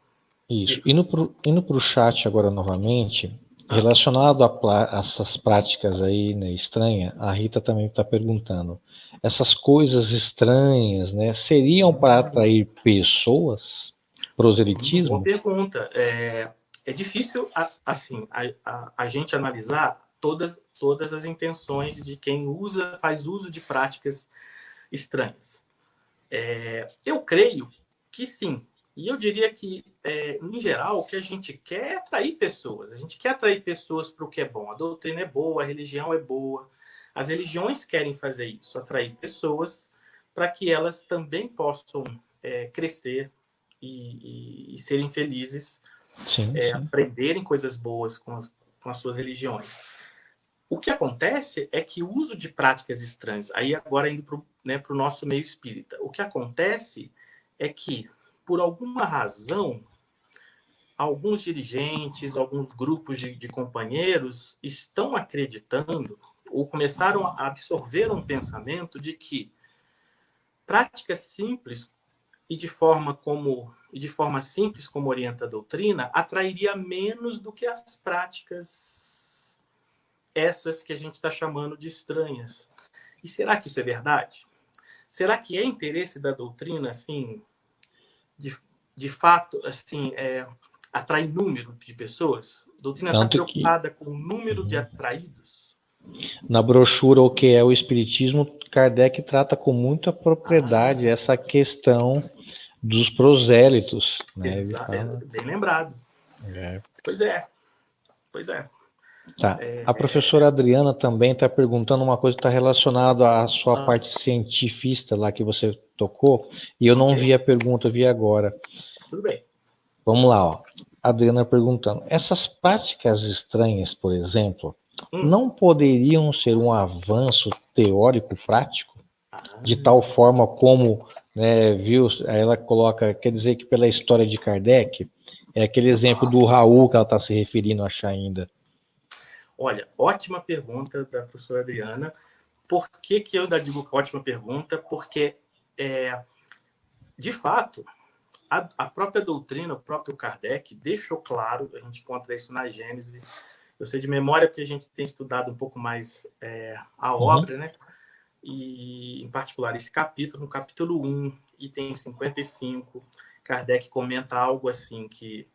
Speaker 1: Isso. Indo para o chat agora novamente, relacionado a essas práticas aí, né, estranhas, a Rita também está perguntando, essas coisas estranhas, né, seriam para atrair pessoas? Proselitismo?
Speaker 2: Boa pergunta. É difícil assim, a gente analisar todas as intenções de quem faz uso de práticas estranhas. Eu creio que sim. E eu diria que, em geral, o que a gente quer é atrair pessoas. A gente quer atrair pessoas para o que é bom. A doutrina é boa, a religião é boa. As religiões querem fazer isso, atrair pessoas para que elas também possam crescer e serem felizes,
Speaker 1: sim.
Speaker 2: aprenderem coisas boas com as suas religiões. O que acontece é que o uso de práticas estranhas, aí agora indo para o nosso meio espírita, o que acontece é que, por alguma razão, alguns dirigentes, alguns grupos de companheiros estão acreditando ou começaram a absorver um pensamento de que práticas simples e de forma simples como orienta a doutrina, atrairia menos do que as práticas essas que a gente está chamando de estranhas. E será que isso é verdade? Será que é interesse da doutrina, assim, de fato, assim, atrair número de pessoas? A doutrina está preocupada com o número de atraídos?
Speaker 1: Na brochura O que é o Espiritismo, Kardec trata com muita propriedade essa questão dos prosélitos. Né?
Speaker 2: Bem lembrado. Pois é.
Speaker 1: Tá. A professora Adriana também está perguntando uma coisa que está relacionada à sua parte cientifista lá que você tocou, e eu não vi a pergunta, vi agora.
Speaker 2: Tudo bem.
Speaker 1: Vamos lá, ó. A Adriana perguntando, essas práticas estranhas, por exemplo, não poderiam ser um avanço teórico prático? de tal forma como, né, viu, ela coloca, quer dizer que pela história de Kardec, é aquele exemplo do Raul que ela está se referindo, acho ainda.
Speaker 2: Olha, ótima pergunta da professora Adriana. Por que eu ainda digo que ótima pergunta? Porque, de fato, a própria doutrina, o próprio Kardec deixou claro, a gente encontra isso na Gênese, eu sei de memória porque a gente tem estudado um pouco mais a obra, né? E, em particular, esse capítulo, no capítulo 1, item 55, Kardec comenta algo assim, que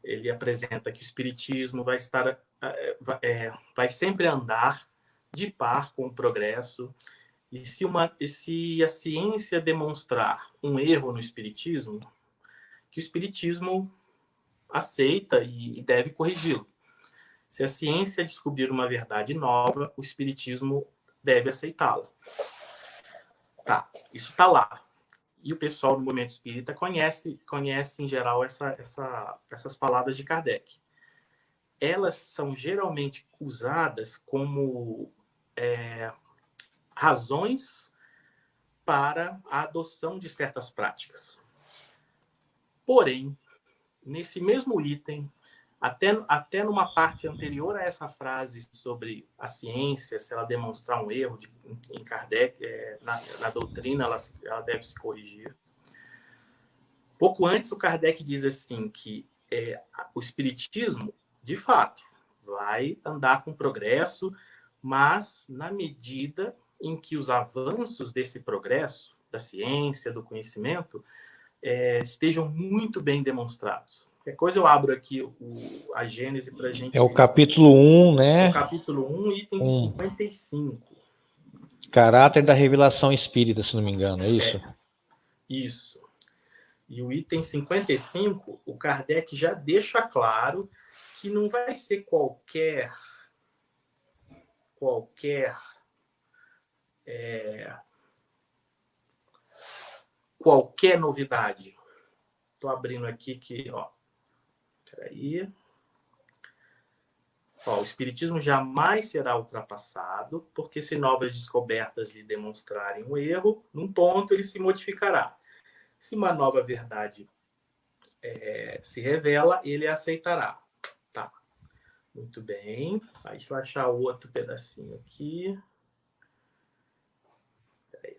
Speaker 2: ele apresenta que o espiritismo vai sempre andar de par com o progresso, e se a ciência demonstrar um erro no espiritismo, que o espiritismo aceita e deve corrigi-lo. Se a ciência descobrir uma verdade nova, o espiritismo deve aceitá-la. Tá, isso está lá. E o pessoal do movimento espírita conhece em geral essas palavras de Kardec. Elas são geralmente usadas como razões para a adoção de certas práticas. Porém, nesse mesmo item, até numa parte anterior a essa frase sobre a ciência, se ela demonstrar um erro em Kardec, na doutrina, ela deve se corrigir. Pouco antes, o Kardec diz assim que o espiritismo, de fato, vai andar com progresso, mas na medida em que os avanços desse progresso, da ciência, do conhecimento, estejam muito bem demonstrados. Qualquer coisa eu abro aqui a Gênese para a gente...
Speaker 1: É o capítulo 1, né?
Speaker 2: O capítulo 1, item 55.
Speaker 1: Caráter da revelação espírita, se não me engano, é isso?
Speaker 2: Isso. E o item 55, o Kardec já deixa claro que não vai ser qualquer novidade. Estou abrindo aqui que, peraí. O espiritismo jamais será ultrapassado, porque se novas descobertas lhe demonstrarem um erro, num ponto ele se modificará. Se uma nova verdade se revela, ele aceitará. Tá. Muito bem. Aí, deixa eu achar outro pedacinho aqui. Peraí.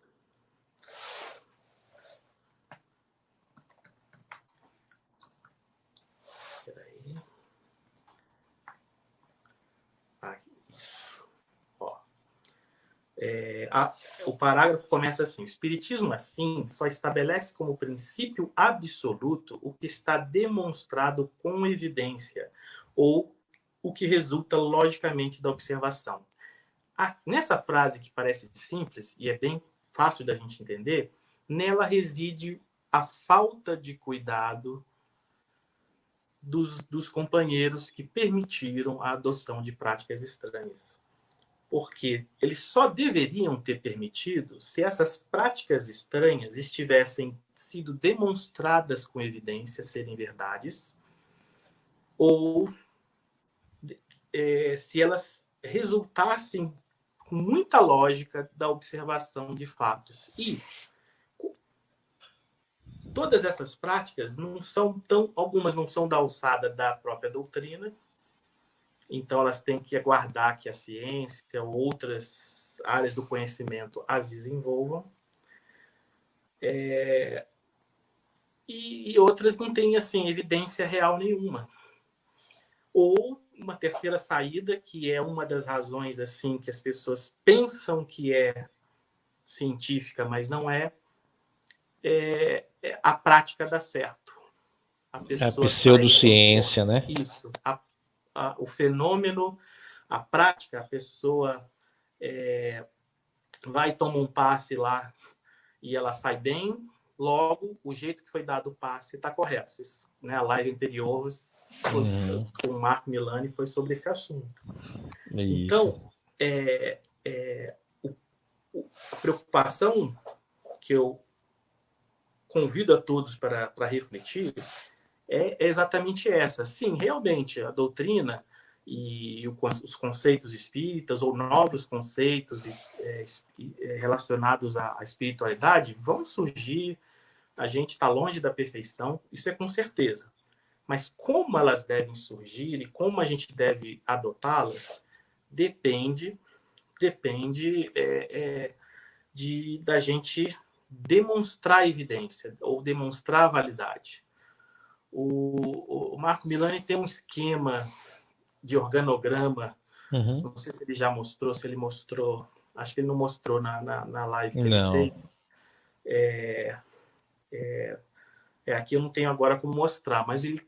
Speaker 2: O parágrafo começa assim: o espiritismo, assim, só estabelece como princípio absoluto o que está demonstrado com evidência, ou o que resulta logicamente da observação. Nessa frase, que parece simples e é bem fácil da gente entender, nela reside a falta de cuidado dos companheiros que permitiram a adoção de práticas estranhas. Porque eles só deveriam ter permitido se essas práticas estranhas tivessem sido demonstradas com evidência serem verdades, ou se elas resultassem com muita lógica da observação de fatos. E todas essas práticas algumas não são da alçada da própria doutrina, então elas têm que aguardar que a ciência ou outras áreas do conhecimento as desenvolvam. E outras não têm assim, evidência real nenhuma. Ou uma terceira saída, que é uma das razões assim que as pessoas pensam que é científica, mas não a prática dá certo.
Speaker 1: A pseudociência, né?
Speaker 2: Isso. O fenômeno, a prática, a pessoa vai tomar um passe lá e ela sai bem, logo o jeito que foi dado o passe está correto. Né, a live anterior com o Marco Milani foi sobre esse assunto. Isso. Então, a preocupação que eu convido a todos para refletir é exatamente essa. Sim, realmente, a doutrina e os conceitos espíritas ou novos conceitos relacionados à espiritualidade vão surgir. A gente está longe da perfeição, isso é com certeza. Mas como elas devem surgir e como a gente deve adotá-las depende da gente demonstrar evidência ou demonstrar validade. O Marco Milani tem um esquema de organograma. Não sei se ele já mostrou, se ele mostrou. Acho que ele não mostrou na live que ele fez. Aqui eu não tenho agora como mostrar, mas ele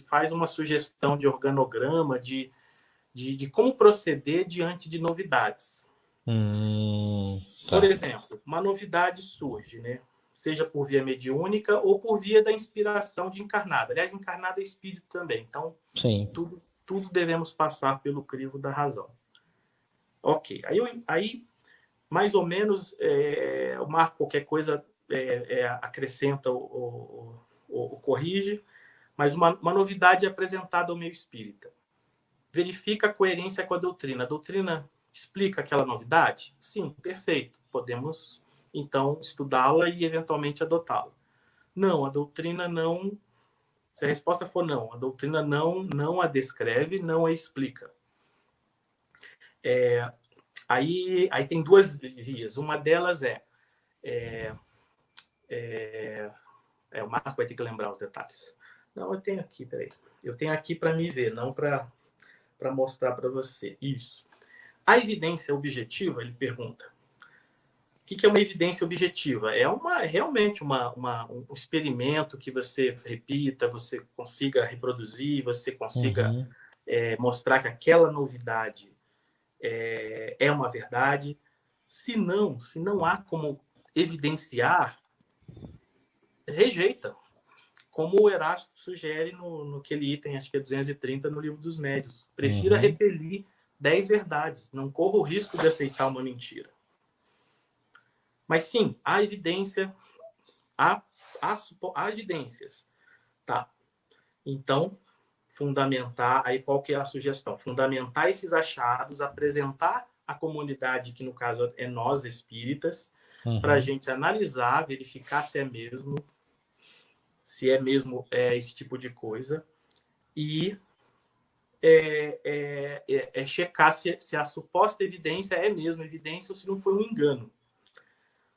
Speaker 2: faz uma sugestão de organograma de como proceder diante de novidades. Por exemplo, uma novidade surge, né? Seja por via mediúnica ou por via da inspiração de encarnado. Aliás, encarnado é espírito também. Então, tudo devemos passar pelo crivo da razão. Ok. Aí mais ou menos, o Marco qualquer coisa acrescenta ou corrige, mas uma novidade é apresentada ao meio espírita. Verifica a coerência com a doutrina. A doutrina explica aquela novidade? Sim, perfeito. Podemos, então, estudá-la e, eventualmente, adotá-la. Não, a doutrina não... Se a resposta for não, a doutrina não a descreve, não a explica. Aí tem duas vias. Uma delas o Marco vai ter que lembrar os detalhes. Não, eu tenho aqui, peraí. Eu tenho aqui para me ver, não para mostrar para você. Isso. A evidência objetiva, ele pergunta. O que é uma evidência objetiva? É realmente um experimento que você repita, você consiga reproduzir, você consiga mostrar que aquela novidade é uma verdade. Se não há como evidenciar, rejeita. Como o Erasto sugere naquele item, acho que é 230, no Livro dos Médiuns. Prefira repelir 10 verdades. Não corra o risco de aceitar uma mentira. Mas sim, há evidência, há evidências. Tá. Então, fundamentar, aí qual que é a sugestão? Fundamentar esses achados, apresentar à comunidade, que no caso é nós espíritas, para a gente analisar, verificar se é mesmo esse tipo de coisa, e checar se a suposta evidência é mesmo evidência ou se não foi um engano.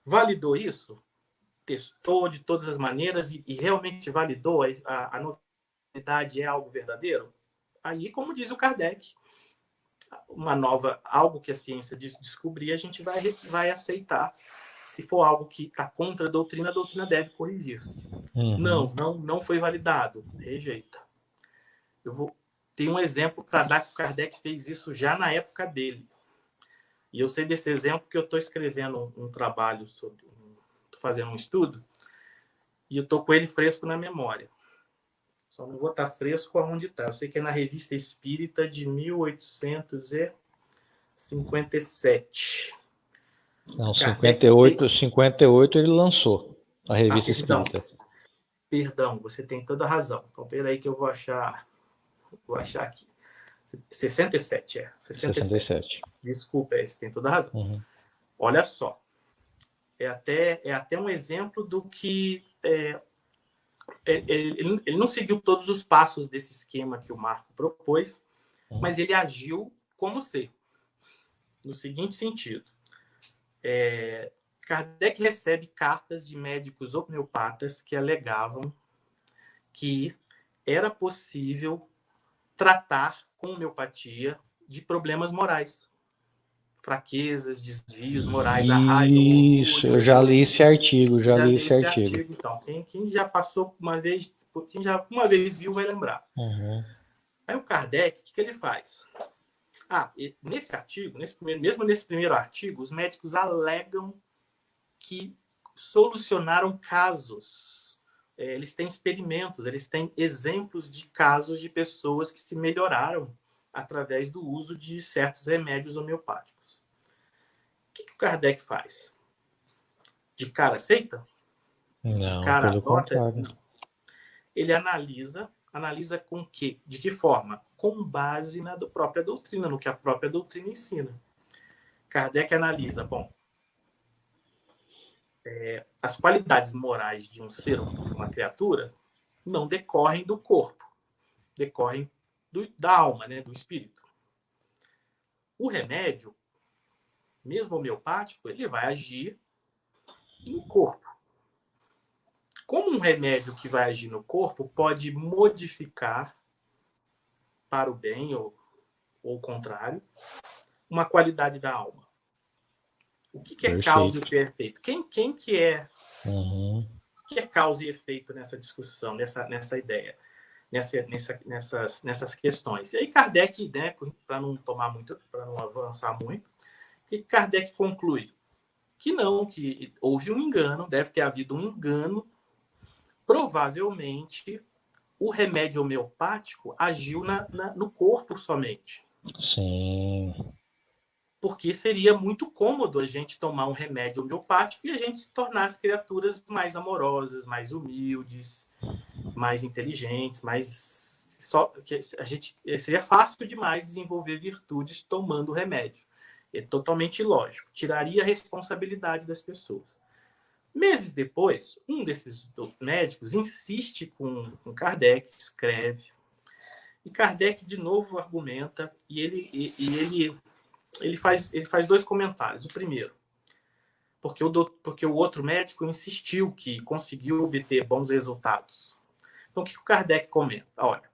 Speaker 2: Validou isso? Testou de todas as maneiras e realmente validou a novidade é algo verdadeiro? Aí, como diz o Kardec, algo que a ciência descobrir, a gente vai aceitar. Se for algo que está contra a doutrina deve corrigir-se. Não foi validado. Rejeita. Tem um exemplo para dar que o Kardec fez isso já na época dele. E eu sei desse exemplo porque eu estou escrevendo um trabalho estou fazendo um estudo e eu estou com ele fresco na memória. Só não vou estar fresco aonde está. Eu sei que é na Revista Espírita de 1857.
Speaker 1: Não, 58 ele lançou a Revista Espírita.
Speaker 2: Perdão, você tem toda a razão. Então, peraí que eu vou achar aqui. 67, 67. Desculpa, você tem toda a razão. Olha só. É até um exemplo do que... ele não seguiu todos os passos desse esquema que o Marco propôs, mas ele agiu como ser. No seguinte sentido. Kardec recebe cartas de médicos homeopatas que alegavam que era possível tratar com homeopatia de problemas morais. Fraquezas, desvios morais, arraio.
Speaker 1: Isso, eu já li esse artigo,
Speaker 2: Então, quem já passou uma vez, quem já uma vez viu, vai lembrar. Aí o Kardec, o que ele faz? Nesse artigo, mesmo nesse primeiro artigo, os médicos alegam que solucionaram casos. Eles têm experimentos, eles têm exemplos de casos de pessoas que se melhoraram através do uso de certos remédios homeopáticos. O que o Kardec faz? De cara aceita?
Speaker 1: Não,
Speaker 2: de cara
Speaker 1: pelo contrário.
Speaker 2: Ele analisa analisa com que, de que forma? Com base na própria doutrina, no que a própria doutrina ensina. Kardec analisa, bom, as qualidades morais de um ser, de uma criatura, não decorrem do corpo, decorrem da alma, né, do espírito. O remédio, mesmo homeopático, ele vai agir no corpo. Como um remédio que vai agir no corpo pode modificar para o bem ou o contrário, uma qualidade da alma. O que é causa e o que é efeito? Quem que é, o que é causa e efeito nessa discussão, nessa ideia, nessas questões? E aí Kardec, né, para não tomar muito, para não avançar muito, que Kardec conclui que não, que houve um engano, deve ter havido um engano, provavelmente o remédio homeopático agiu no corpo somente.
Speaker 1: Sim.
Speaker 2: Porque seria muito cômodo a gente tomar um remédio homeopático e a gente se tornar as criaturas mais amorosas, mais humildes, mais inteligentes, seria fácil demais desenvolver virtudes tomando o remédio. É totalmente ilógico. Tiraria a responsabilidade das pessoas. Meses depois, um desses médicos insiste com Kardec, escreve, e Kardec de novo argumenta, e ele faz dois comentários. O primeiro, porque o outro médico insistiu que conseguiu obter bons resultados. Então, o que o Kardec comenta? Olha,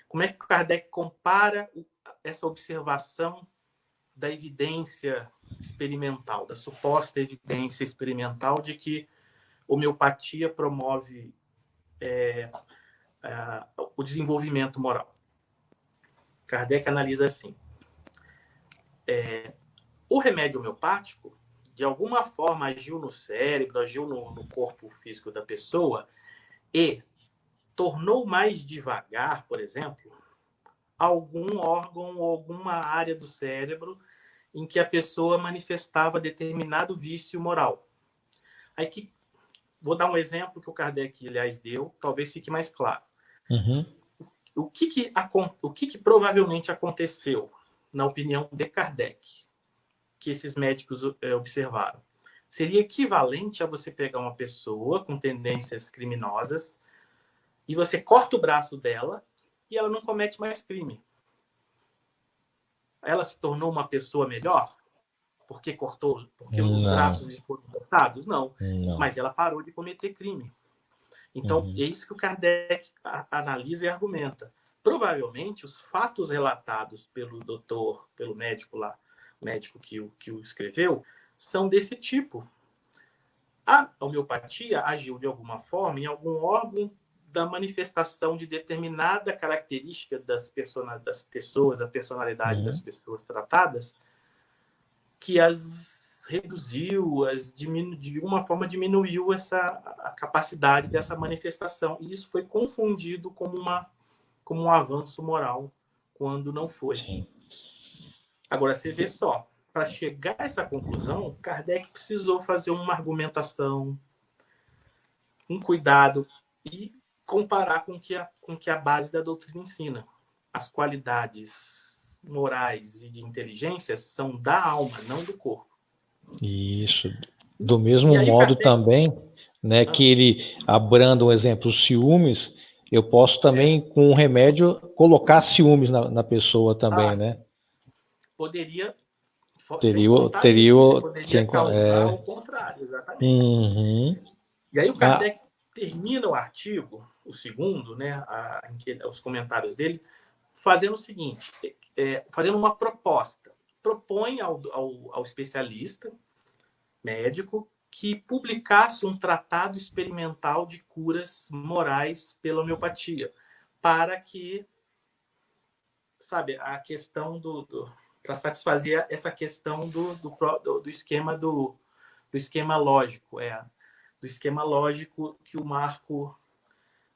Speaker 2: como é que o Kardec compara essa observação da evidência experimental, da suposta evidência experimental de que homeopatia promove o desenvolvimento moral? Kardec analisa assim. O remédio homeopático, de alguma forma, agiu no cérebro, agiu no corpo físico da pessoa e tornou mais devagar, por exemplo, algum órgão ou alguma área do cérebro em que a pessoa manifestava determinado vício moral. Aí vou dar um exemplo que o Kardec, aliás, deu, talvez fique mais claro. O que provavelmente aconteceu, na opinião de Kardec, que esses médicos observaram? Seria equivalente a você pegar uma pessoa com tendências criminosas e você corta o braço dela e ela não comete mais crime. Ela se tornou uma pessoa melhor porque os braços lhe foram cortados? Não. Mas ela parou de cometer crime. Então, é isso que o Kardec analisa e argumenta. Provavelmente, os fatos relatados pelo médico lá, médico que o escreveu, são desse tipo. A homeopatia agiu de alguma forma em algum órgão da manifestação de determinada característica das pessoas, a personalidade das pessoas tratadas, que as reduziu, de alguma forma diminuiu a capacidade dessa manifestação. E isso foi confundido como um avanço moral, quando não foi.
Speaker 1: Sim.
Speaker 2: Agora, você vê só, para chegar a essa conclusão, Kardec precisou fazer uma argumentação, um cuidado e comparar com o que a base da doutrina ensina. As qualidades morais e de inteligência são da alma, não do corpo.
Speaker 1: Isso. Do mesmo
Speaker 2: aí,
Speaker 1: modo
Speaker 2: Kardec,
Speaker 1: também, né, que ele abranda um exemplo, os ciúmes, eu posso também, com um remédio, colocar ciúmes na pessoa também, né?
Speaker 2: Poderia
Speaker 1: teria
Speaker 2: causar o contrário, exatamente. E aí o Kardec termina o artigo, o segundo, né, os comentários dele, fazendo o seguinte, fazendo uma proposta. Propõe ao especialista médico que publicasse um tratado experimental de curas morais pela homeopatia, para que, sabe, a questão para satisfazer essa questão do esquema lógico, do esquema lógico que o Marco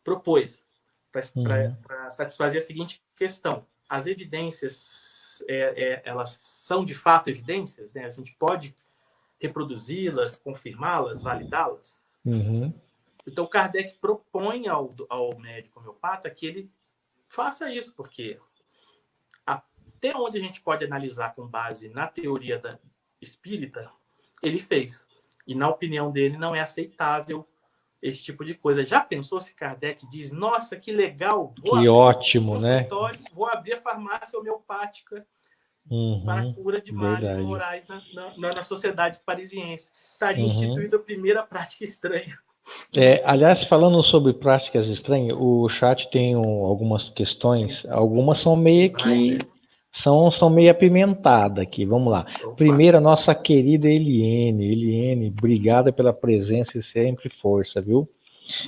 Speaker 2: propôs, para satisfazer a seguinte questão: as evidências, elas são de fato evidências, né? A gente pode reproduzi-las, confirmá-las, validá-las? Então, Kardec propõe ao médico homeopata que ele faça isso, porque até onde a gente pode analisar com base na teoria espírita, ele fez. E, na opinião dele, não é aceitável esse tipo de coisa. Já pensou se Kardec diz, nossa, que legal, vou
Speaker 1: Que
Speaker 2: abrir
Speaker 1: ótimo,
Speaker 2: um
Speaker 1: né?
Speaker 2: consultório, vou abrir a farmácia homeopática para a
Speaker 1: Uhum,
Speaker 2: cura de males
Speaker 1: verdade.
Speaker 2: morais na sociedade parisiense. Estaria
Speaker 1: Uhum.
Speaker 2: instituída a primeira prática estranha.
Speaker 1: Aliás, falando sobre práticas estranhas, o chat tem algumas questões, algumas são meio
Speaker 2: Vai,
Speaker 1: que
Speaker 2: né?
Speaker 1: são meio apimentadas aqui. Vamos lá.
Speaker 2: Opa.
Speaker 1: Primeiro, a nossa querida Eliene. Eliene, obrigada pela presença e sempre força, viu?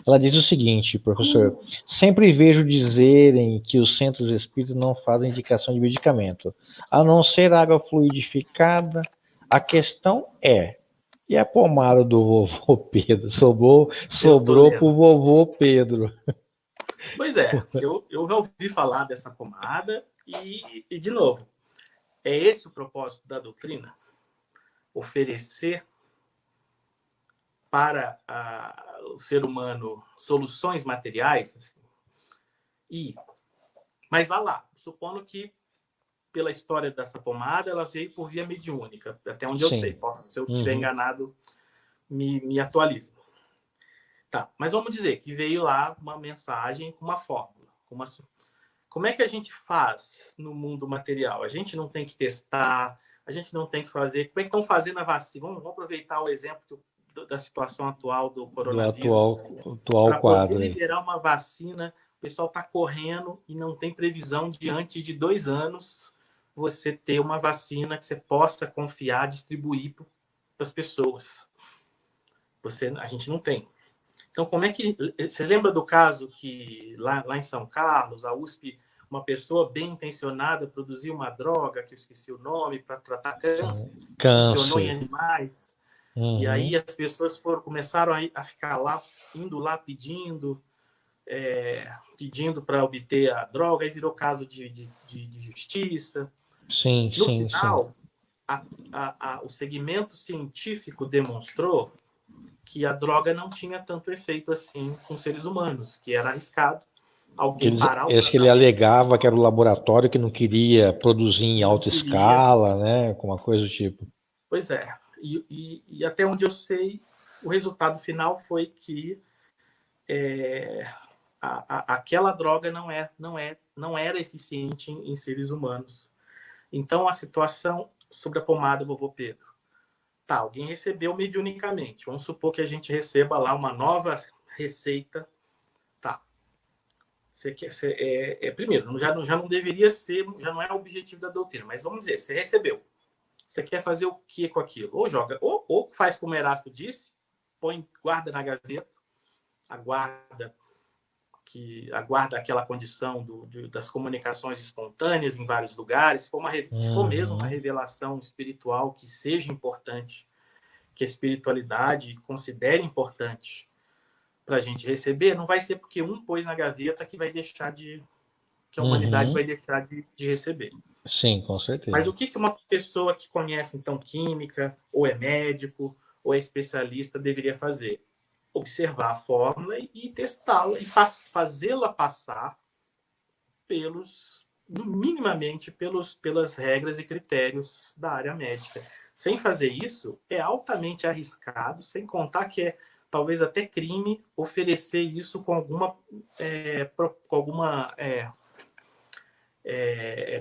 Speaker 1: Ela diz o seguinte, professor: sempre vejo dizerem que os centros espíritas não fazem indicação de medicamento, a não ser água fluidificada. A questão é, e a pomada do vovô Pedro?
Speaker 2: Eu tô
Speaker 1: Sobrou pro
Speaker 2: lendo.
Speaker 1: vovô Pedro.
Speaker 2: Pois é, eu já ouvi falar dessa pomada e, de novo, é esse o propósito da doutrina? Oferecer para o ser humano soluções materiais? Assim. Mas vá lá, supondo que pela história dessa pomada, ela veio por via mediúnica, até onde eu sei.
Speaker 1: Sim.
Speaker 2: Se eu estiver
Speaker 1: Uhum.
Speaker 2: enganado, me atualize. Tá, mas vamos dizer que veio lá uma mensagem com uma fórmula. Como é que a gente faz no mundo material? A gente não tem que testar, a gente não tem que fazer. Como é que estão fazendo a vacina? Vamos aproveitar o exemplo da situação atual do
Speaker 1: Do
Speaker 2: coronavírus
Speaker 1: atual
Speaker 2: para poder
Speaker 1: quadro aí.
Speaker 2: liberar uma vacina. O pessoal está correndo e não tem previsão de antes de 2 anos você ter uma vacina que você possa confiar, distribuir para as pessoas. A gente não tem. Então, como é que... Vocês lembram do caso que lá em São Carlos, a USP, uma pessoa bem intencionada produziu uma droga, que eu esqueci o nome, para tratar câncer, funcionou em
Speaker 1: Câncer.
Speaker 2: animais, e aí
Speaker 1: Uhum.
Speaker 2: as pessoas começaram a ficar lá, indo lá pedindo para obter a droga, aí virou caso de justiça.
Speaker 1: Sim,
Speaker 2: No
Speaker 1: sim, sim.
Speaker 2: final, o segmento científico demonstrou que a droga não tinha tanto efeito assim com seres humanos, que era arriscado alguém parar o
Speaker 1: Esse que ele
Speaker 2: tratamento
Speaker 1: alegava que era o laboratório que não queria produzir em
Speaker 2: que não
Speaker 1: alta
Speaker 2: queria.
Speaker 1: escala, né? Com uma coisa do tipo.
Speaker 2: Pois é. E até onde eu sei, o resultado final foi que aquela droga não era eficiente em seres humanos. Então, a situação sobre a pomada vovô Pedro. Tá, alguém recebeu mediunicamente. Vamos supor que a gente receba lá uma nova receita. Tá. Primeiro, já não deveria ser, já não é o objetivo da doutrina, mas vamos dizer, você recebeu. Você quer fazer o que com aquilo? Ou joga, ou faz como Erasto disse, guarda na gaveta, aguarda aquela condição das comunicações espontâneas em vários lugares, se for mesmo uma
Speaker 1: Uhum.
Speaker 2: revelação espiritual que seja importante, que a espiritualidade considere importante para a gente receber, não vai ser porque um pôs na gaveta que a humanidade
Speaker 1: Uhum.
Speaker 2: vai deixar de receber.
Speaker 1: Sim, com
Speaker 2: Mas
Speaker 1: certeza.
Speaker 2: o que uma pessoa que conhece, então, química, ou é médico, ou é especialista, deveria fazer? Observar a fórmula e testá-la, e fazê-la passar minimamente, pelas regras e critérios da área médica. Sem fazer isso, é altamente arriscado, sem contar que é talvez até crime oferecer isso com alguma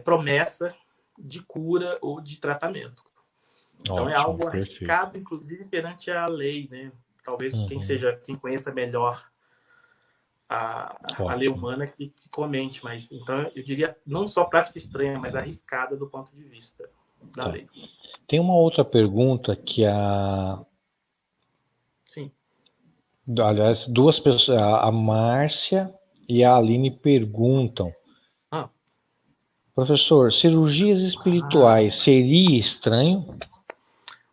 Speaker 2: promessa de cura ou de tratamento. Então é
Speaker 1: Ótimo,
Speaker 2: algo
Speaker 1: perfeito.
Speaker 2: arriscado, inclusive perante a lei, né? Talvez
Speaker 1: Uhum.
Speaker 2: quem conheça melhor a lei
Speaker 1: Ótimo.
Speaker 2: humana que comente, mas então eu diria não só prática estranha, mas arriscada do ponto de vista da
Speaker 1: Tá.
Speaker 2: lei.
Speaker 1: Tem uma outra pergunta que
Speaker 2: Sim.
Speaker 1: aliás, duas pessoas, a Márcia e a Aline perguntam:
Speaker 2: Ah,
Speaker 1: professor, cirurgias espirituais seria estranho?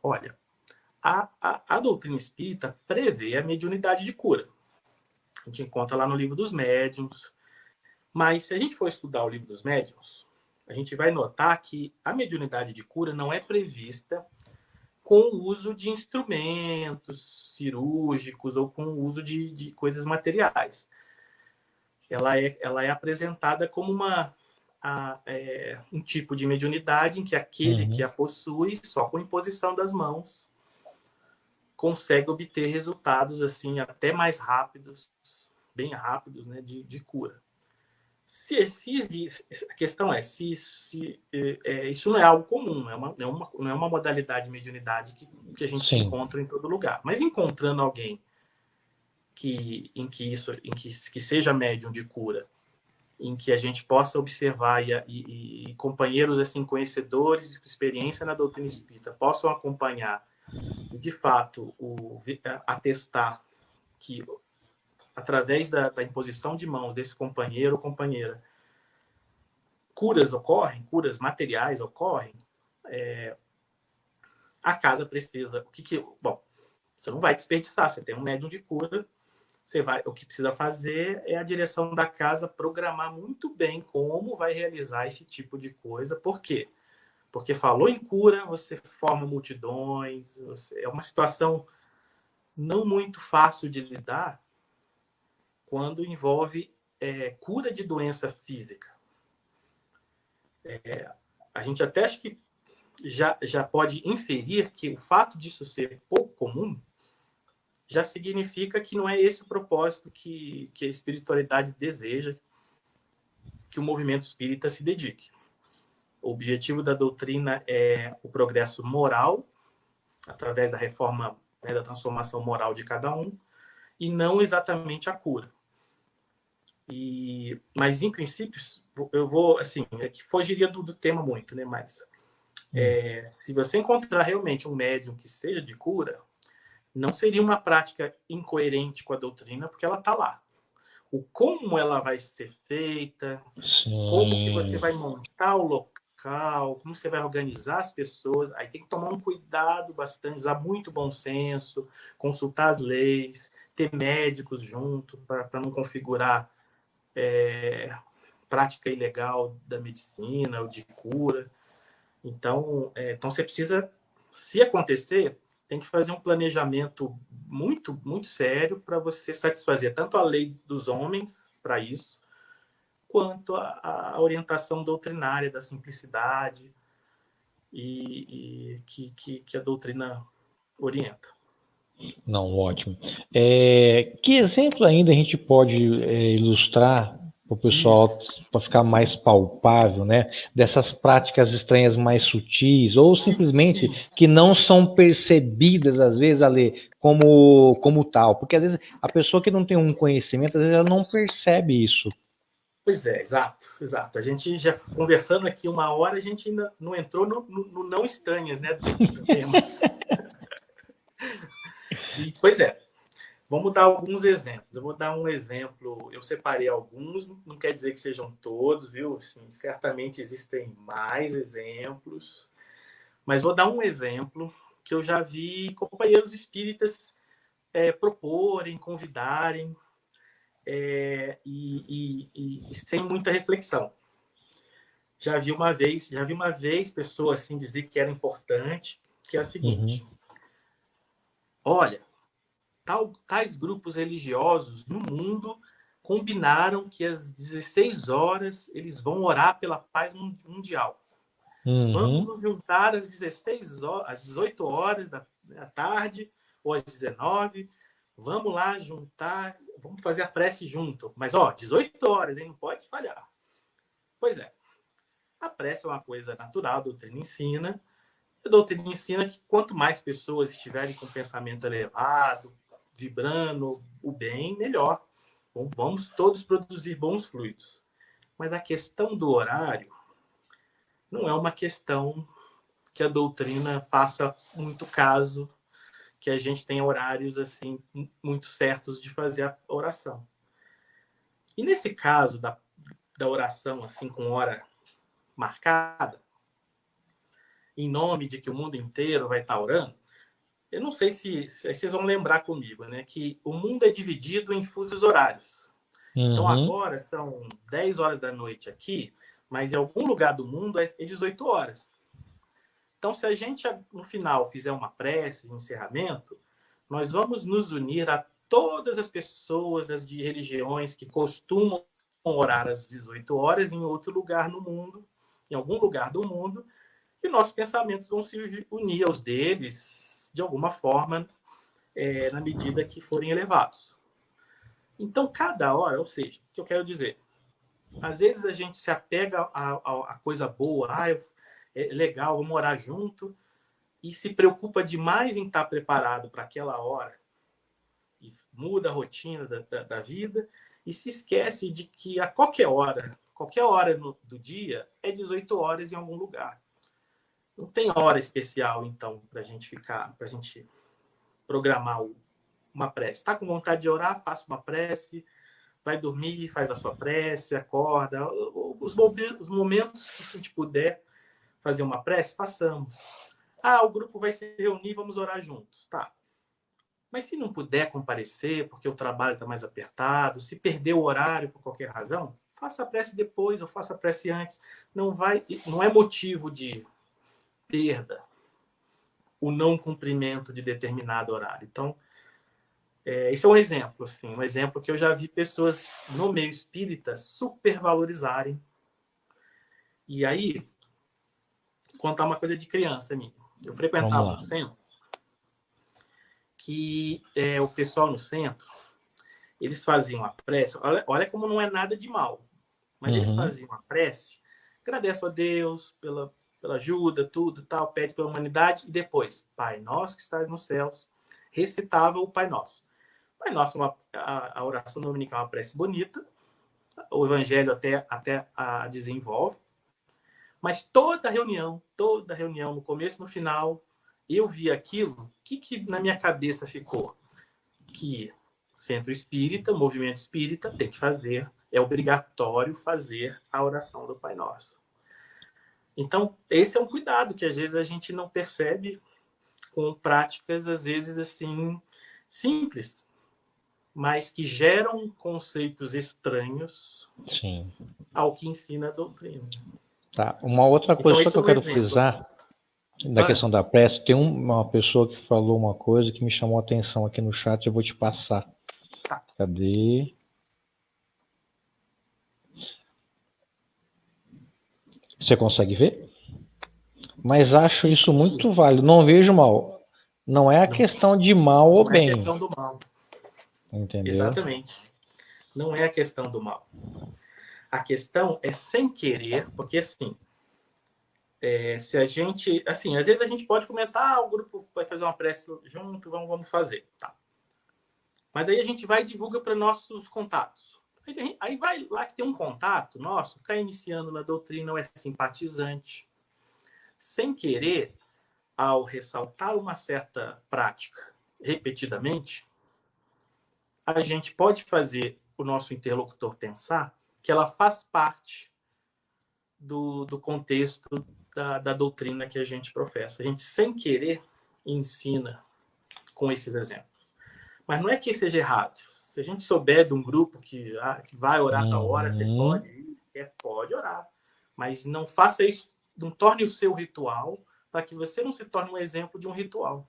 Speaker 2: olha, a doutrina espírita prevê a mediunidade de cura. A gente encontra lá no livro dos médiuns. Mas se a gente for estudar o livro dos médiuns, a gente vai notar que a mediunidade de cura não é prevista com o uso de instrumentos cirúrgicos ou com o uso de coisas materiais. Ela é apresentada como um tipo de mediunidade em que aquele que a possui, só com imposição das mãos, consegue obter resultados assim até mais rápidos, bem rápidos, né, de cura. Se existe, a questão é se isso não é algo comum, não é uma modalidade de mediunidade que a gente
Speaker 1: Sim.
Speaker 2: encontra em todo lugar. Mas encontrando alguém que seja médium de cura, em que a gente possa observar e companheiros assim conhecedores de experiência na doutrina espírita possam acompanhar e de fato atestar que através da imposição de mãos desse companheiro ou companheira curas ocorrem, curas materiais ocorrem, a casa precisa bom, você não vai desperdiçar, você tem um médium de cura, o que precisa fazer é a direção da casa programar muito bem como vai realizar esse tipo de coisa. Por quê? Porque falou em cura, você forma multidões, é uma situação não muito fácil de lidar quando envolve cura de doença física. A gente até acho que já pode inferir que o fato disso ser pouco comum já significa que não é esse o propósito que a espiritualidade deseja que o movimento espírita se dedique. O objetivo da doutrina é o progresso moral, através da reforma, né, da transformação moral de cada um, e não exatamente a cura. Mas, em princípio, eu vou, assim, que fugiria do tema muito, né? Mas se você encontrar realmente um médium que seja de cura, não seria uma prática incoerente com a doutrina, porque ela está lá. O como ela vai ser feita, como que você vai montar o local, como você vai organizar as pessoas, aí tem que tomar um cuidado bastante, usar muito bom senso, consultar as leis, ter médicos junto para não configurar prática ilegal da medicina ou de cura. Então você precisa, se acontecer, tem que fazer um planejamento muito, muito sério para você satisfazer tanto a lei dos homens para isso, quanto a orientação doutrinária da simplicidade e que a doutrina orienta.
Speaker 1: Não, ótimo. Que exemplo ainda a gente pode ilustrar para o pessoal, para ficar mais palpável, né? Dessas práticas estranhas mais sutis, ou simplesmente que não são percebidas, às vezes, Ale, como tal. Porque às vezes a pessoa que não tem um conhecimento, às vezes ela não percebe isso.
Speaker 2: Pois é, exato. A gente já conversando aqui 1 hora, a gente ainda não entrou no não estranhas, né, do tema. Pois é. Vamos dar alguns exemplos. Eu vou dar um exemplo. Eu separei alguns, não quer dizer que sejam todos, viu? Assim, certamente existem mais exemplos. Mas vou dar um exemplo que eu já vi companheiros espíritas proporem, convidarem, e sem muita reflexão. Já vi uma vez pessoa assim dizer que era importante, que é a seguinte: olha, tais grupos religiosos no mundo combinaram que às 16 horas eles vão orar pela paz mundial. Vamos nos juntar às 16 horas, às 18 horas da tarde ou às 19. Vamos lá juntar, vamos fazer a prece junto. Mas, 18 horas, hein? Não pode falhar. Pois é. A prece é uma coisa natural, a doutrina ensina. A doutrina ensina que quanto mais pessoas estiverem com pensamento elevado, vibrando o bem, melhor. Bom, vamos todos produzir bons fluidos. Mas a questão do horário não é uma questão que a doutrina faça muito caso, que a gente tenha horários assim muito certos de fazer a oração. E nesse caso da oração assim com hora marcada, em nome de que o mundo inteiro vai estar orando, eu não sei se vocês vão lembrar comigo, né, que o mundo é dividido em fusos horários. Então agora são 10 horas da noite aqui, mas em algum lugar do mundo é 18 horas. Então, se a gente, no final, fizer uma prece de encerramento, nós vamos nos unir a todas as pessoas das religiões que costumam orar às 18 horas em outro lugar no mundo, em algum lugar do mundo, e nossos pensamentos vão se unir aos deles de alguma forma, na medida que forem elevados. Então, cada hora, ou seja, o que eu quero dizer, às vezes a gente se apega a coisa boa, é legal, vamos orar junto, e se preocupa demais em estar preparado para aquela hora, e muda a rotina da vida, e se esquece de que a qualquer hora do dia, é 18 horas em algum lugar. Não tem hora especial, então, para a gente programar uma prece. Está com vontade de orar? Faça uma prece. Vai dormir, faz a sua prece, acorda. Os momentos que a gente puder fazer uma prece, façamos. O grupo vai se reunir, vamos orar juntos. Tá. Mas se não puder comparecer, porque o trabalho está mais apertado, se perder o horário por qualquer razão, faça a prece depois ou faça a prece antes. Não é motivo de perda o não cumprimento de determinado horário. Então, esse é um exemplo, assim, um exemplo que eu já vi pessoas no meio espírita supervalorizarem. E aí, vou contar uma coisa de criança minha. Eu frequentava um centro que o pessoal no centro, eles faziam a prece, olha como não é nada de mal, mas eles faziam a prece, agradeço a Deus pela ajuda, tudo, tal, pede pela humanidade, e depois, Pai Nosso que estás nos céus, recitava o Pai Nosso. O Pai Nosso, a oração dominical é uma prece bonita, o Evangelho até a desenvolve, mas toda reunião, no começo e no final, eu vi aquilo, o que na minha cabeça ficou? Que centro espírita, movimento espírita, tem que fazer, é obrigatório fazer a oração do Pai Nosso. Então, esse é um cuidado que às vezes a gente não percebe com práticas, às vezes, assim, simples, mas que geram conceitos estranhos ao que ensina a doutrina.
Speaker 1: Tá. Uma outra coisa que eu quero frisar da questão da prece, tem uma pessoa que falou uma coisa que me chamou a atenção aqui no chat, eu vou te passar.
Speaker 2: Tá.
Speaker 1: Cadê? Você consegue ver? Mas acho isso muito válido. Não vejo mal. Não é a questão de mal ou bem.
Speaker 2: Não é a questão do mal.
Speaker 1: Entendeu?
Speaker 2: Exatamente. Não é a questão do mal. A questão é sem querer, porque assim, se a gente, assim, às vezes a gente pode comentar, o grupo vai fazer uma prece junto, vamos fazer, tá? Mas aí a gente vai e divulga para nossos contatos. Aí vai lá que tem um contato nosso, está iniciando na doutrina, ou é simpatizante. Sem querer, ao ressaltar uma certa prática repetidamente, a gente pode fazer o nosso interlocutor pensar que ela faz parte do contexto da doutrina que a gente professa. A gente, sem querer, ensina com esses exemplos. Mas não é que seja errado. Se a gente souber de um grupo que vai orar tal hora, você pode ir, pode orar. Mas não faça isso, não torne o seu ritual, para que você não se torne um exemplo de um ritual.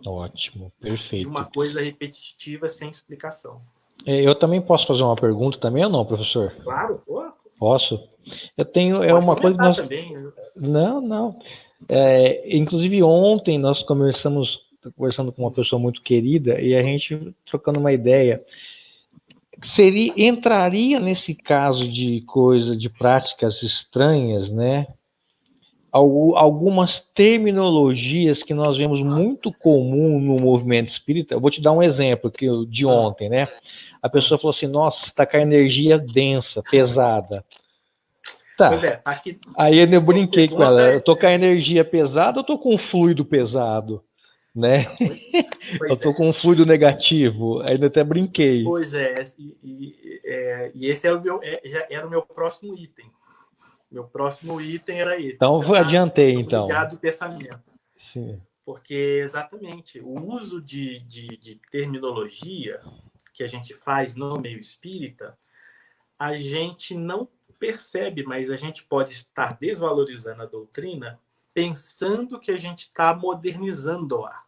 Speaker 1: Ótimo, perfeito.
Speaker 2: De uma coisa repetitiva sem explicação.
Speaker 1: Eu também posso fazer uma pergunta também ou não, professor?
Speaker 2: Claro.
Speaker 1: Posso? Eu tenho
Speaker 2: pode
Speaker 1: uma coisa que nós...
Speaker 2: também.
Speaker 1: Não. Inclusive ontem nós conversando com uma pessoa muito querida e a gente trocando uma ideia. Entraria nesse caso de práticas estranhas, né? Algumas terminologias que nós vemos muito comum no movimento espírita. Eu vou te dar um exemplo de ontem, né? A pessoa falou assim, nossa, você está com a energia densa, pesada. Tá.
Speaker 2: Pois é, aqui,
Speaker 1: aí eu brinquei com ela, eu tô com a energia pesada ou tô com um fluido pesado? Né? Eu tô com um fluido negativo, ainda até brinquei.
Speaker 2: Pois é, e esse era o meu próximo item. Meu próximo item era esse.
Speaker 1: Então, adiantei, então.
Speaker 2: Ligado ao pensamento.
Speaker 1: Sim.
Speaker 2: Porque, exatamente, o uso de terminologia que a gente faz no meio espírita, a gente não percebe, mas a gente pode estar desvalorizando a doutrina pensando que a gente está modernizando o ar.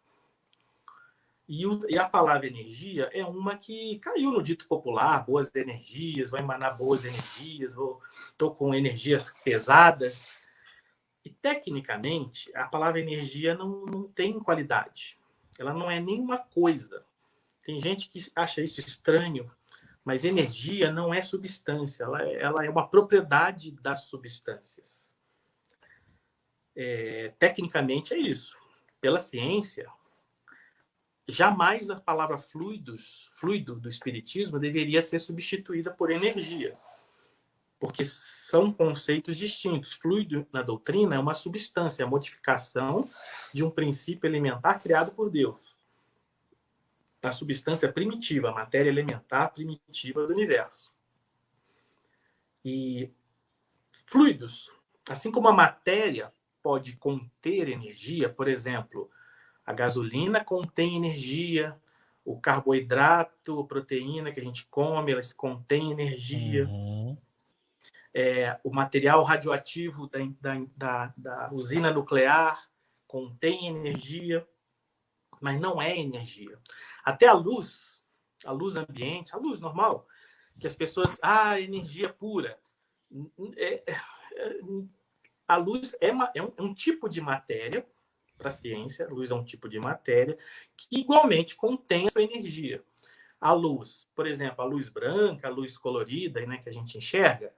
Speaker 2: E a palavra energia é uma que caiu no dito popular, boas energias, vai emanar boas energias, estou com energias pesadas. E, tecnicamente, a palavra energia não tem qualidade. Ela não é nenhuma coisa. Tem gente que acha isso estranho, mas energia não é substância, ela é uma propriedade das substâncias. Tecnicamente é isso. Pela ciência, jamais a palavra fluido do espiritismo deveria ser substituída por energia, porque são conceitos distintos. Fluido na doutrina é uma substância, é a modificação de um princípio elementar criado por Deus. A substância primitiva, a matéria elementar primitiva do universo. E fluidos, assim como a matéria pode conter energia, por exemplo, a gasolina contém energia, o carboidrato, a proteína que a gente come, elas contêm energia.
Speaker 1: Uhum.
Speaker 2: O material radioativo da usina nuclear contém energia, mas não é energia. Até a luz ambiente, a luz normal, que as pessoas, energia pura. A luz é um tipo de matéria, para a ciência, a luz é um tipo de matéria que igualmente contém a sua energia. A luz, por exemplo, a luz branca, a luz colorida, né, que a gente enxerga,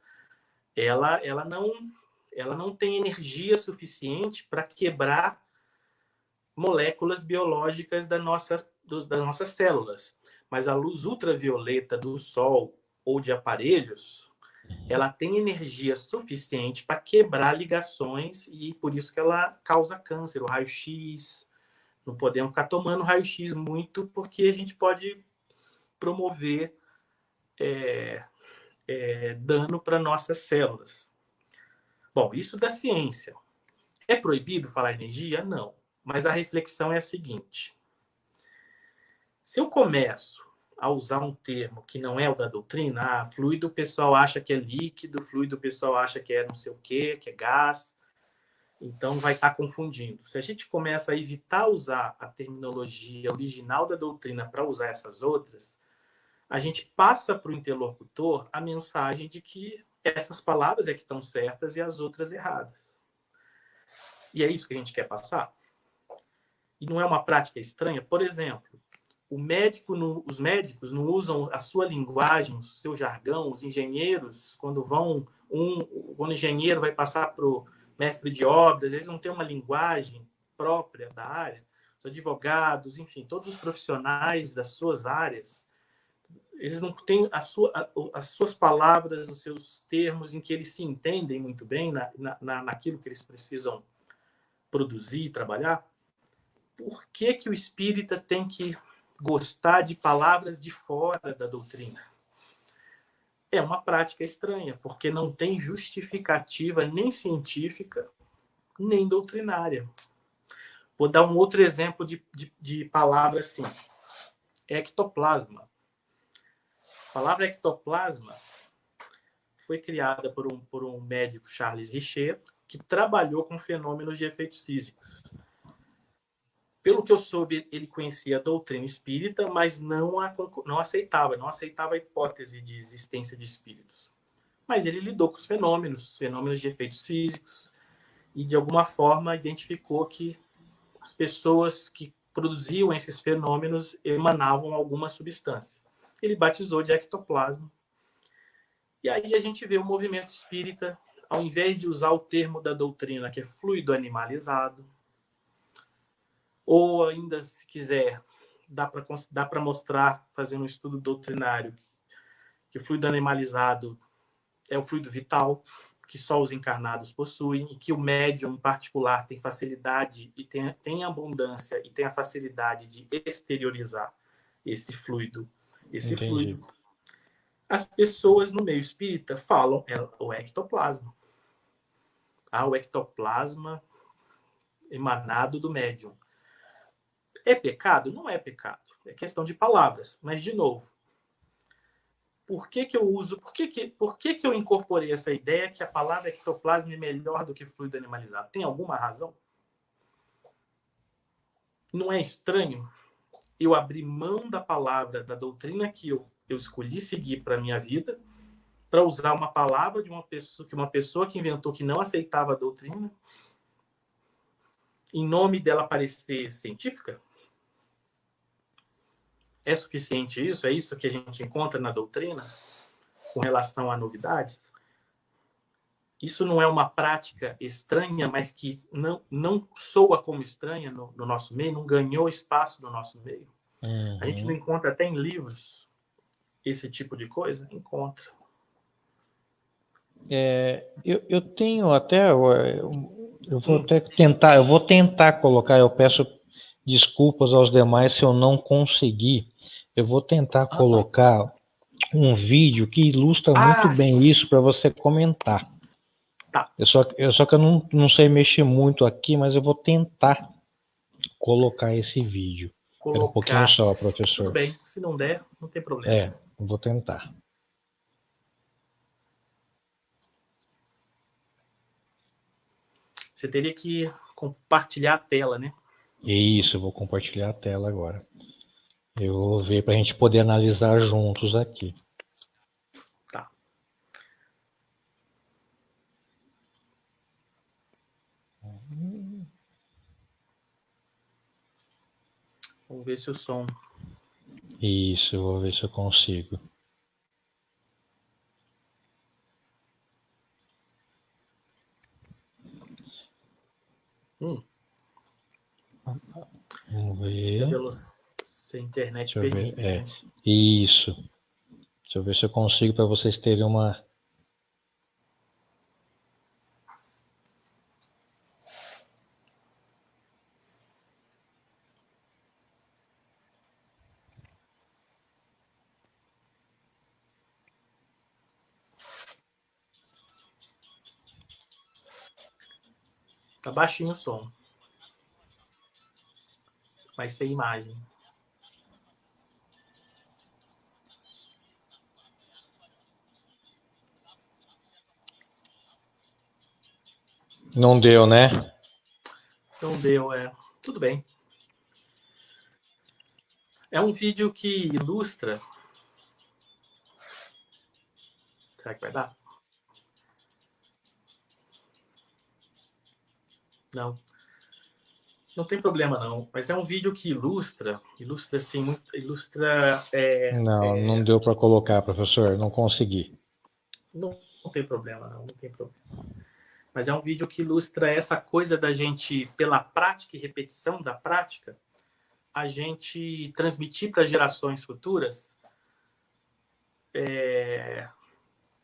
Speaker 2: ela não tem energia suficiente para quebrar moléculas biológicas das nossas células. Mas a luz ultravioleta do sol ou de aparelhos, ela tem energia suficiente para quebrar ligações e por isso que ela causa câncer, o raio-x. Não podemos ficar tomando raio-x muito porque a gente pode promover dano para nossas células. Bom, isso da ciência. É proibido falar energia? Não. Mas a reflexão é a seguinte. Se eu começo a usar um termo que não é o da doutrina, fluido o pessoal acha que é líquido, fluido o pessoal acha que é não sei o quê, que é gás, então vai estar confundindo. Se a gente começa a evitar usar a terminologia original da doutrina para usar essas outras, a gente passa para o interlocutor a mensagem de que essas palavras é que estão certas e as outras erradas. E é isso que a gente quer passar? E não é uma prática estranha? Por exemplo, os médicos não usam a sua linguagem, o seu jargão, os engenheiros, quando o engenheiro vai passar para o mestre de obras, eles não têm uma linguagem própria da área. Os advogados, enfim, todos os profissionais das suas áreas, eles não têm as suas palavras, os seus termos em que eles se entendem muito bem naquilo que eles precisam produzir e trabalhar. Por que o espírita tem que gostar de palavras de fora da doutrina? É uma prática estranha, porque não tem justificativa nem científica, nem doutrinária. Vou dar um outro exemplo de palavra assim. Ectoplasma. A palavra ectoplasma foi criada por um médico, Charles Richer, que trabalhou com fenômenos de efeitos físicos. Pelo que eu soube, ele conhecia a doutrina espírita, mas não aceitava a hipótese de existência de espíritos. Mas ele lidou com os fenômenos de efeitos físicos, e de alguma forma identificou que as pessoas que produziam esses fenômenos emanavam alguma substância. Ele batizou de ectoplasma. E aí a gente vê o movimento espírita, ao invés de usar o termo da doutrina, que é fluido animalizado, ou ainda, se quiser, dá para mostrar, fazendo um estudo doutrinário, que o fluido animalizado é o fluido vital, que só os encarnados possuem, e que o médium, em particular, tem facilidade e tem abundância e tem a facilidade de exteriorizar esse fluido.
Speaker 1: Entendi.
Speaker 2: As pessoas no meio espírita falam o ectoplasma. O ectoplasma emanado do médium. É pecado? Não é pecado. É questão de palavras. Mas, de novo, por que que eu uso, por que que eu incorporei essa ideia que a palavra ectoplasma é melhor do que fluido animalizado? Tem alguma razão? Não é estranho eu abrir mão da palavra, da doutrina que eu escolhi seguir para a minha vida, para usar uma palavra de uma pessoa que inventou que não aceitava a doutrina, em nome dela parecer científica? É suficiente isso? É isso que a gente encontra na doutrina com relação a novidades? Isso não é uma prática estranha, mas que não soa como estranha no nosso meio, não ganhou espaço no nosso meio? A gente não encontra até em livros esse tipo de coisa? Encontra.
Speaker 1: Eu tenho até, eu vou tentar colocar, eu peço desculpas aos demais se eu não conseguir. Eu vou tentar colocar um vídeo que ilustra muito bem
Speaker 2: sim.
Speaker 1: isso para você comentar.
Speaker 2: Tá.
Speaker 1: Só que eu não sei mexer muito aqui, mas eu vou tentar colocar esse vídeo. Espera um pouquinho só, professor.
Speaker 2: Tudo bem, se não der, não tem problema.
Speaker 1: Eu vou tentar.
Speaker 2: Você teria que compartilhar a tela, né?
Speaker 1: Isso, eu vou compartilhar a tela agora. Eu vou ver para a gente poder analisar juntos aqui.
Speaker 2: Tá. Vamos ver se o som...
Speaker 1: Isso, eu vou ver se eu consigo. Vamos ver.
Speaker 2: Se a internet
Speaker 1: Deixa eu
Speaker 2: permite.
Speaker 1: ver. Isso. Deixa eu ver se eu consigo para vocês terem uma...
Speaker 2: Tá baixinho o som. Mas sem imagem.
Speaker 1: Não deu, né?
Speaker 2: Não deu, tudo bem. É um vídeo que ilustra... Será que vai dar? Não. Não tem problema, não. Mas é um vídeo que ilustra assim, muito...
Speaker 1: Não deu para colocar, professor. Não consegui.
Speaker 2: Não tem problema, não tem problema. Mas é um vídeo que ilustra essa coisa da gente, pela prática e repetição da prática, a gente transmitir para gerações futuras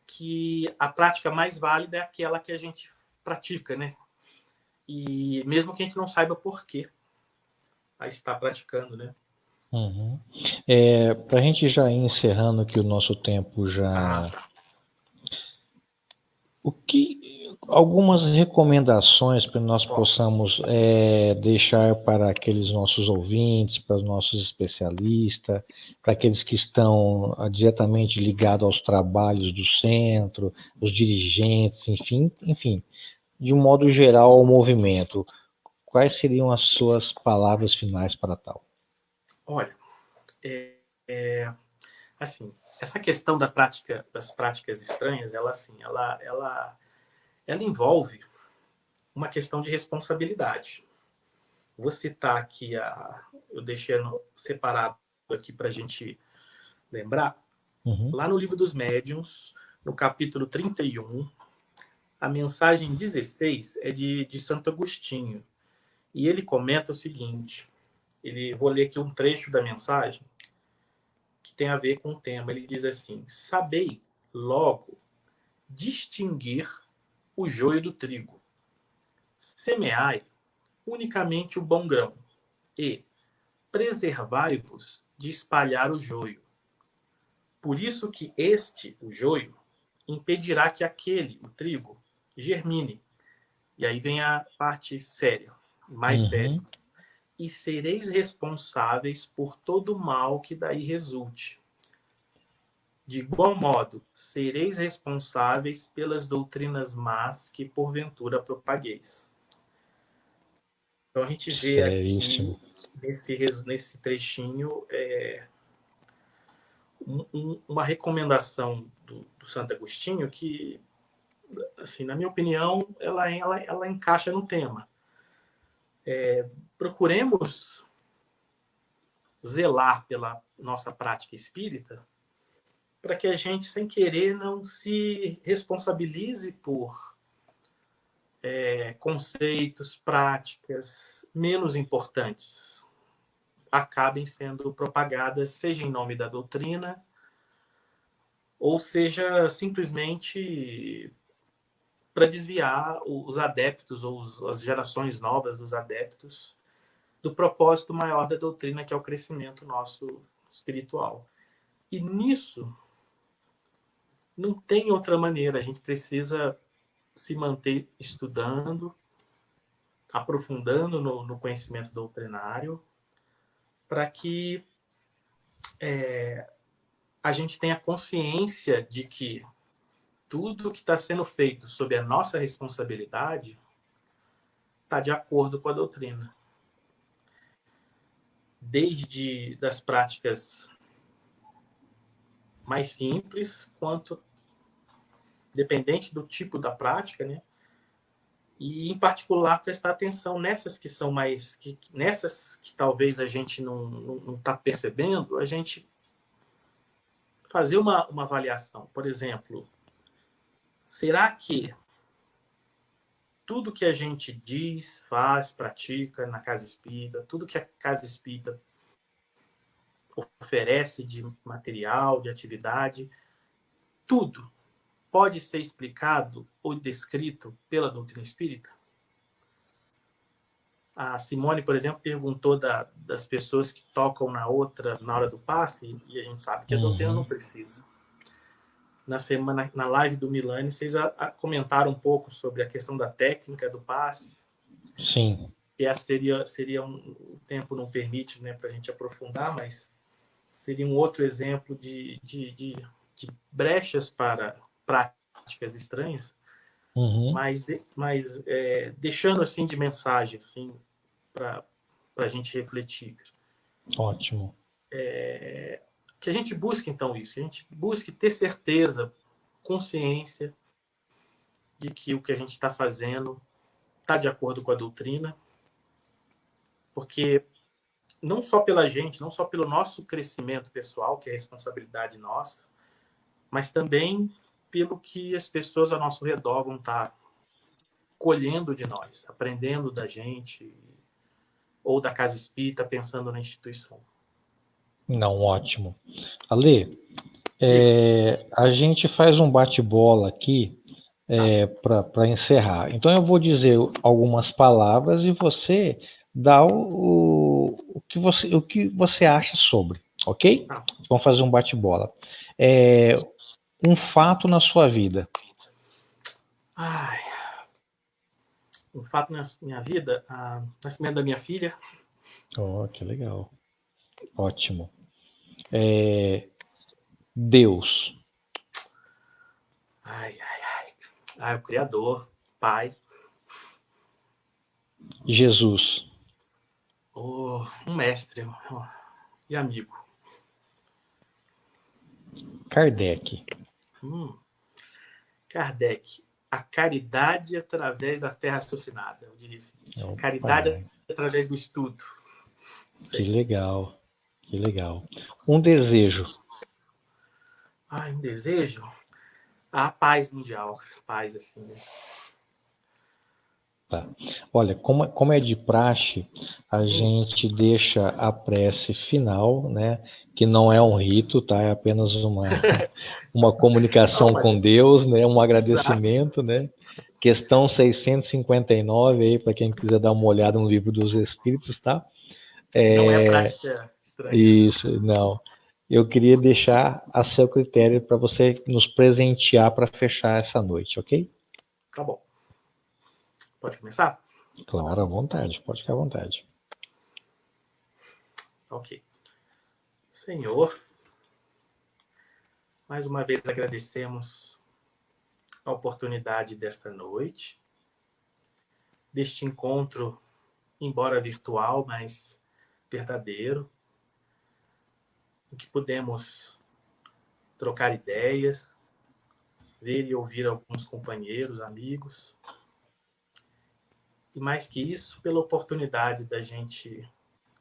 Speaker 2: que a prática mais válida é aquela que a gente pratica, né? E mesmo que a gente não saiba por quê a estar praticando, né?
Speaker 1: Para a gente já ir encerrando que o nosso tempo já... Algumas recomendações para nós possamos deixar para aqueles nossos ouvintes, para os nossos especialistas, para aqueles que estão diretamente ligados aos trabalhos do centro, os dirigentes, enfim, de um modo geral ao movimento. Quais seriam as suas palavras finais para tal?
Speaker 2: Olha, assim, essa questão das práticas estranhas, ela envolve uma questão de responsabilidade. Vou citar aqui, eu deixei separado aqui para a gente lembrar. Lá no Livro dos Médiuns, no capítulo 31, a mensagem 16 é de Santo Agostinho. E ele comenta o seguinte, vou ler aqui um trecho da mensagem que tem a ver com o tema. Ele diz assim: sabei logo distinguir o joio do trigo. Semeai unicamente o bom grão e preservai-vos de espalhar o joio. Por isso que o joio, impedirá que aquele, o trigo, germine. E aí vem a parte séria, mais séria. E sereis responsáveis por todo o mal que daí resulte. De igual modo, sereis responsáveis pelas doutrinas más que porventura propagueis. Então a gente vê aqui,
Speaker 1: Seríssimo.
Speaker 2: nesse trechinho, uma recomendação do Santo Agostinho que, assim, na minha opinião, ela encaixa no tema. Procuremos zelar pela nossa prática espírita para que a gente, sem querer, não se responsabilize por conceitos, práticas menos importantes acabem sendo propagadas, seja em nome da doutrina, ou seja simplesmente para desviar os adeptos ou as gerações novas dos adeptos do propósito maior da doutrina, que é o crescimento nosso espiritual. E nisso não tem outra maneira, a gente precisa se manter estudando, aprofundando no conhecimento doutrinário, para que a gente tenha consciência de que tudo que está sendo feito sob a nossa responsabilidade está de acordo com a doutrina. Desde das práticas mais simples, quanto dependente do tipo da prática, né? E, em particular, prestar atenção nessas que são mais... nessas que talvez a gente não está percebendo, a gente fazer uma avaliação. Por exemplo, será que tudo que a gente diz, faz, pratica na casa espírita, tudo que a casa espírita oferece de material, de atividade, tudo pode ser explicado ou descrito pela doutrina espírita? A Simone, por exemplo, perguntou das pessoas que tocam na hora do passe, e a gente sabe que a doutrina não precisa. Na live do Milani, vocês comentaram um pouco sobre a questão da técnica do passe.
Speaker 1: Sim.
Speaker 2: Que seria o tempo não permite, né, para a gente aprofundar, mas seria um outro exemplo de brechas para práticas estranhas, mas deixando assim de mensagem assim para a gente refletir.
Speaker 1: Ótimo.
Speaker 2: Que a gente busque então isso, que a gente busque ter certeza, consciência de que o que a gente está fazendo está de acordo com a doutrina, porque não só pela gente, não só pelo nosso crescimento pessoal, que é responsabilidade nossa, mas também pelo que as pessoas ao nosso redor vão estar colhendo de nós, aprendendo da gente, ou da casa espírita, pensando na instituição.
Speaker 1: Não, ótimo. Ale, a gente faz um bate-bola aqui para encerrar. Então eu vou dizer algumas palavras e você dá o que você acha sobre, ok?
Speaker 2: Tá.
Speaker 1: Vamos fazer um bate-bola. Um fato na sua vida.
Speaker 2: Um fato na minha vida, o nascimento da minha filha.
Speaker 1: Oh, que legal. Ótimo. Deus.
Speaker 2: O Criador, Pai.
Speaker 1: Jesus.
Speaker 2: Um mestre e amigo.
Speaker 1: Kardec.
Speaker 2: Kardec. A caridade através da fé raciocinada, eu diria assim.
Speaker 1: Opa.
Speaker 2: Caridade através do estudo.
Speaker 1: Que legal. Que legal. Um desejo.
Speaker 2: Um desejo? A paz mundial. Paz, assim, né?
Speaker 1: Tá. Olha, como é de praxe, a gente deixa a prece final, né? Que não é um rito, tá? É apenas uma comunicação com Deus, né? Um agradecimento, né? Questão 659 aí, para quem quiser dar uma olhada no Livro dos Espíritos, tá?
Speaker 2: Não é prática estranha.
Speaker 1: Isso, não. Eu queria deixar a seu critério para você nos presentear para fechar essa noite, ok?
Speaker 2: Tá bom. Pode começar?
Speaker 1: Claro, à vontade, pode ficar à vontade.
Speaker 2: Ok. Senhor, Mais uma vez agradecemos a oportunidade desta noite, deste encontro, embora virtual, mas verdadeiro, em que pudemos trocar ideias, ver e ouvir alguns companheiros, amigos, e mais que isso, pela oportunidade da gente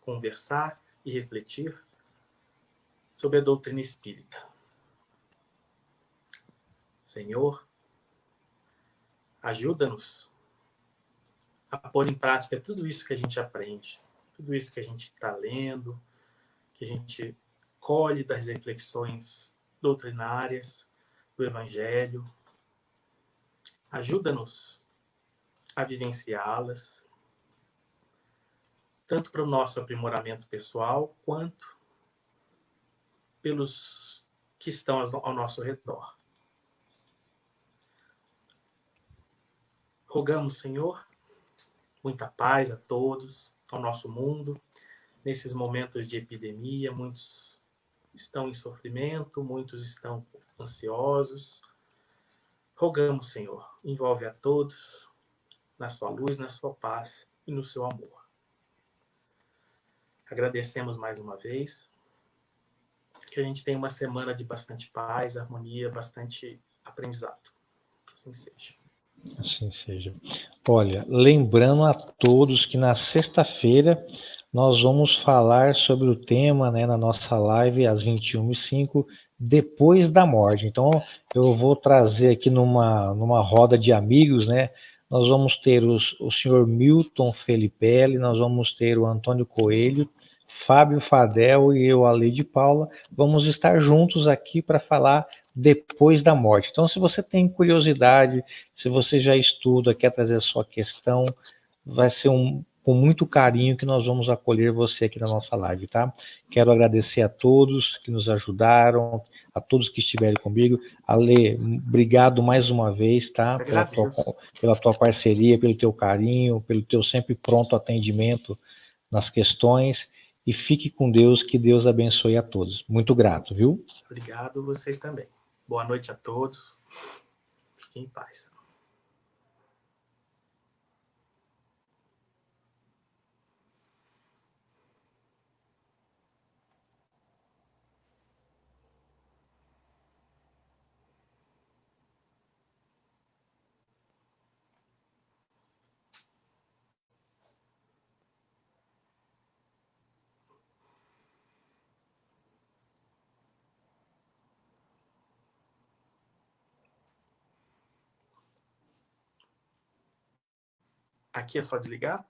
Speaker 2: conversar e refletir sobre a doutrina espírita. Senhor, ajuda-nos a pôr em prática tudo isso que a gente aprende, tudo isso que a gente está lendo, que a gente colhe das reflexões doutrinárias do Evangelho. Ajuda-nos a vivenciá-las, tanto para o nosso aprimoramento pessoal, quanto pelos que estão ao nosso redor. Rogamos, Senhor, muita paz a todos, ao nosso mundo. Nesses momentos de epidemia, muitos estão em sofrimento, muitos estão ansiosos. Rogamos, Senhor, envolve a todos na sua luz, na sua paz e no seu amor. Agradecemos mais uma vez. Que a gente tenha uma semana de bastante paz, harmonia, bastante aprendizado. Assim seja.
Speaker 1: Assim seja. Olha, lembrando a todos que na sexta-feira nós vamos falar sobre o tema, né, na nossa live às 21h05, depois da morte. Então, eu vou trazer aqui numa roda de amigos, né? Nós vamos ter o senhor Milton Felipelli, nós vamos ter o Antônio Coelho, Fábio Fadel e eu, Aleide Paula. Vamos estar juntos aqui para falar depois da morte. Então, se você tem curiosidade, se você já estuda, quer trazer a sua questão, vai ser com muito carinho que nós vamos acolher você aqui na nossa live, tá? Quero agradecer a todos que nos ajudaram, a todos que estiveram comigo. Ale, obrigado mais uma vez, tá? Pela tua parceria, pelo teu carinho, pelo teu sempre pronto atendimento nas questões. E fique com Deus, que Deus abençoe a todos. Muito grato, viu?
Speaker 2: Obrigado, vocês também. Boa noite a todos. Fiquem em paz. Aqui é só desligar?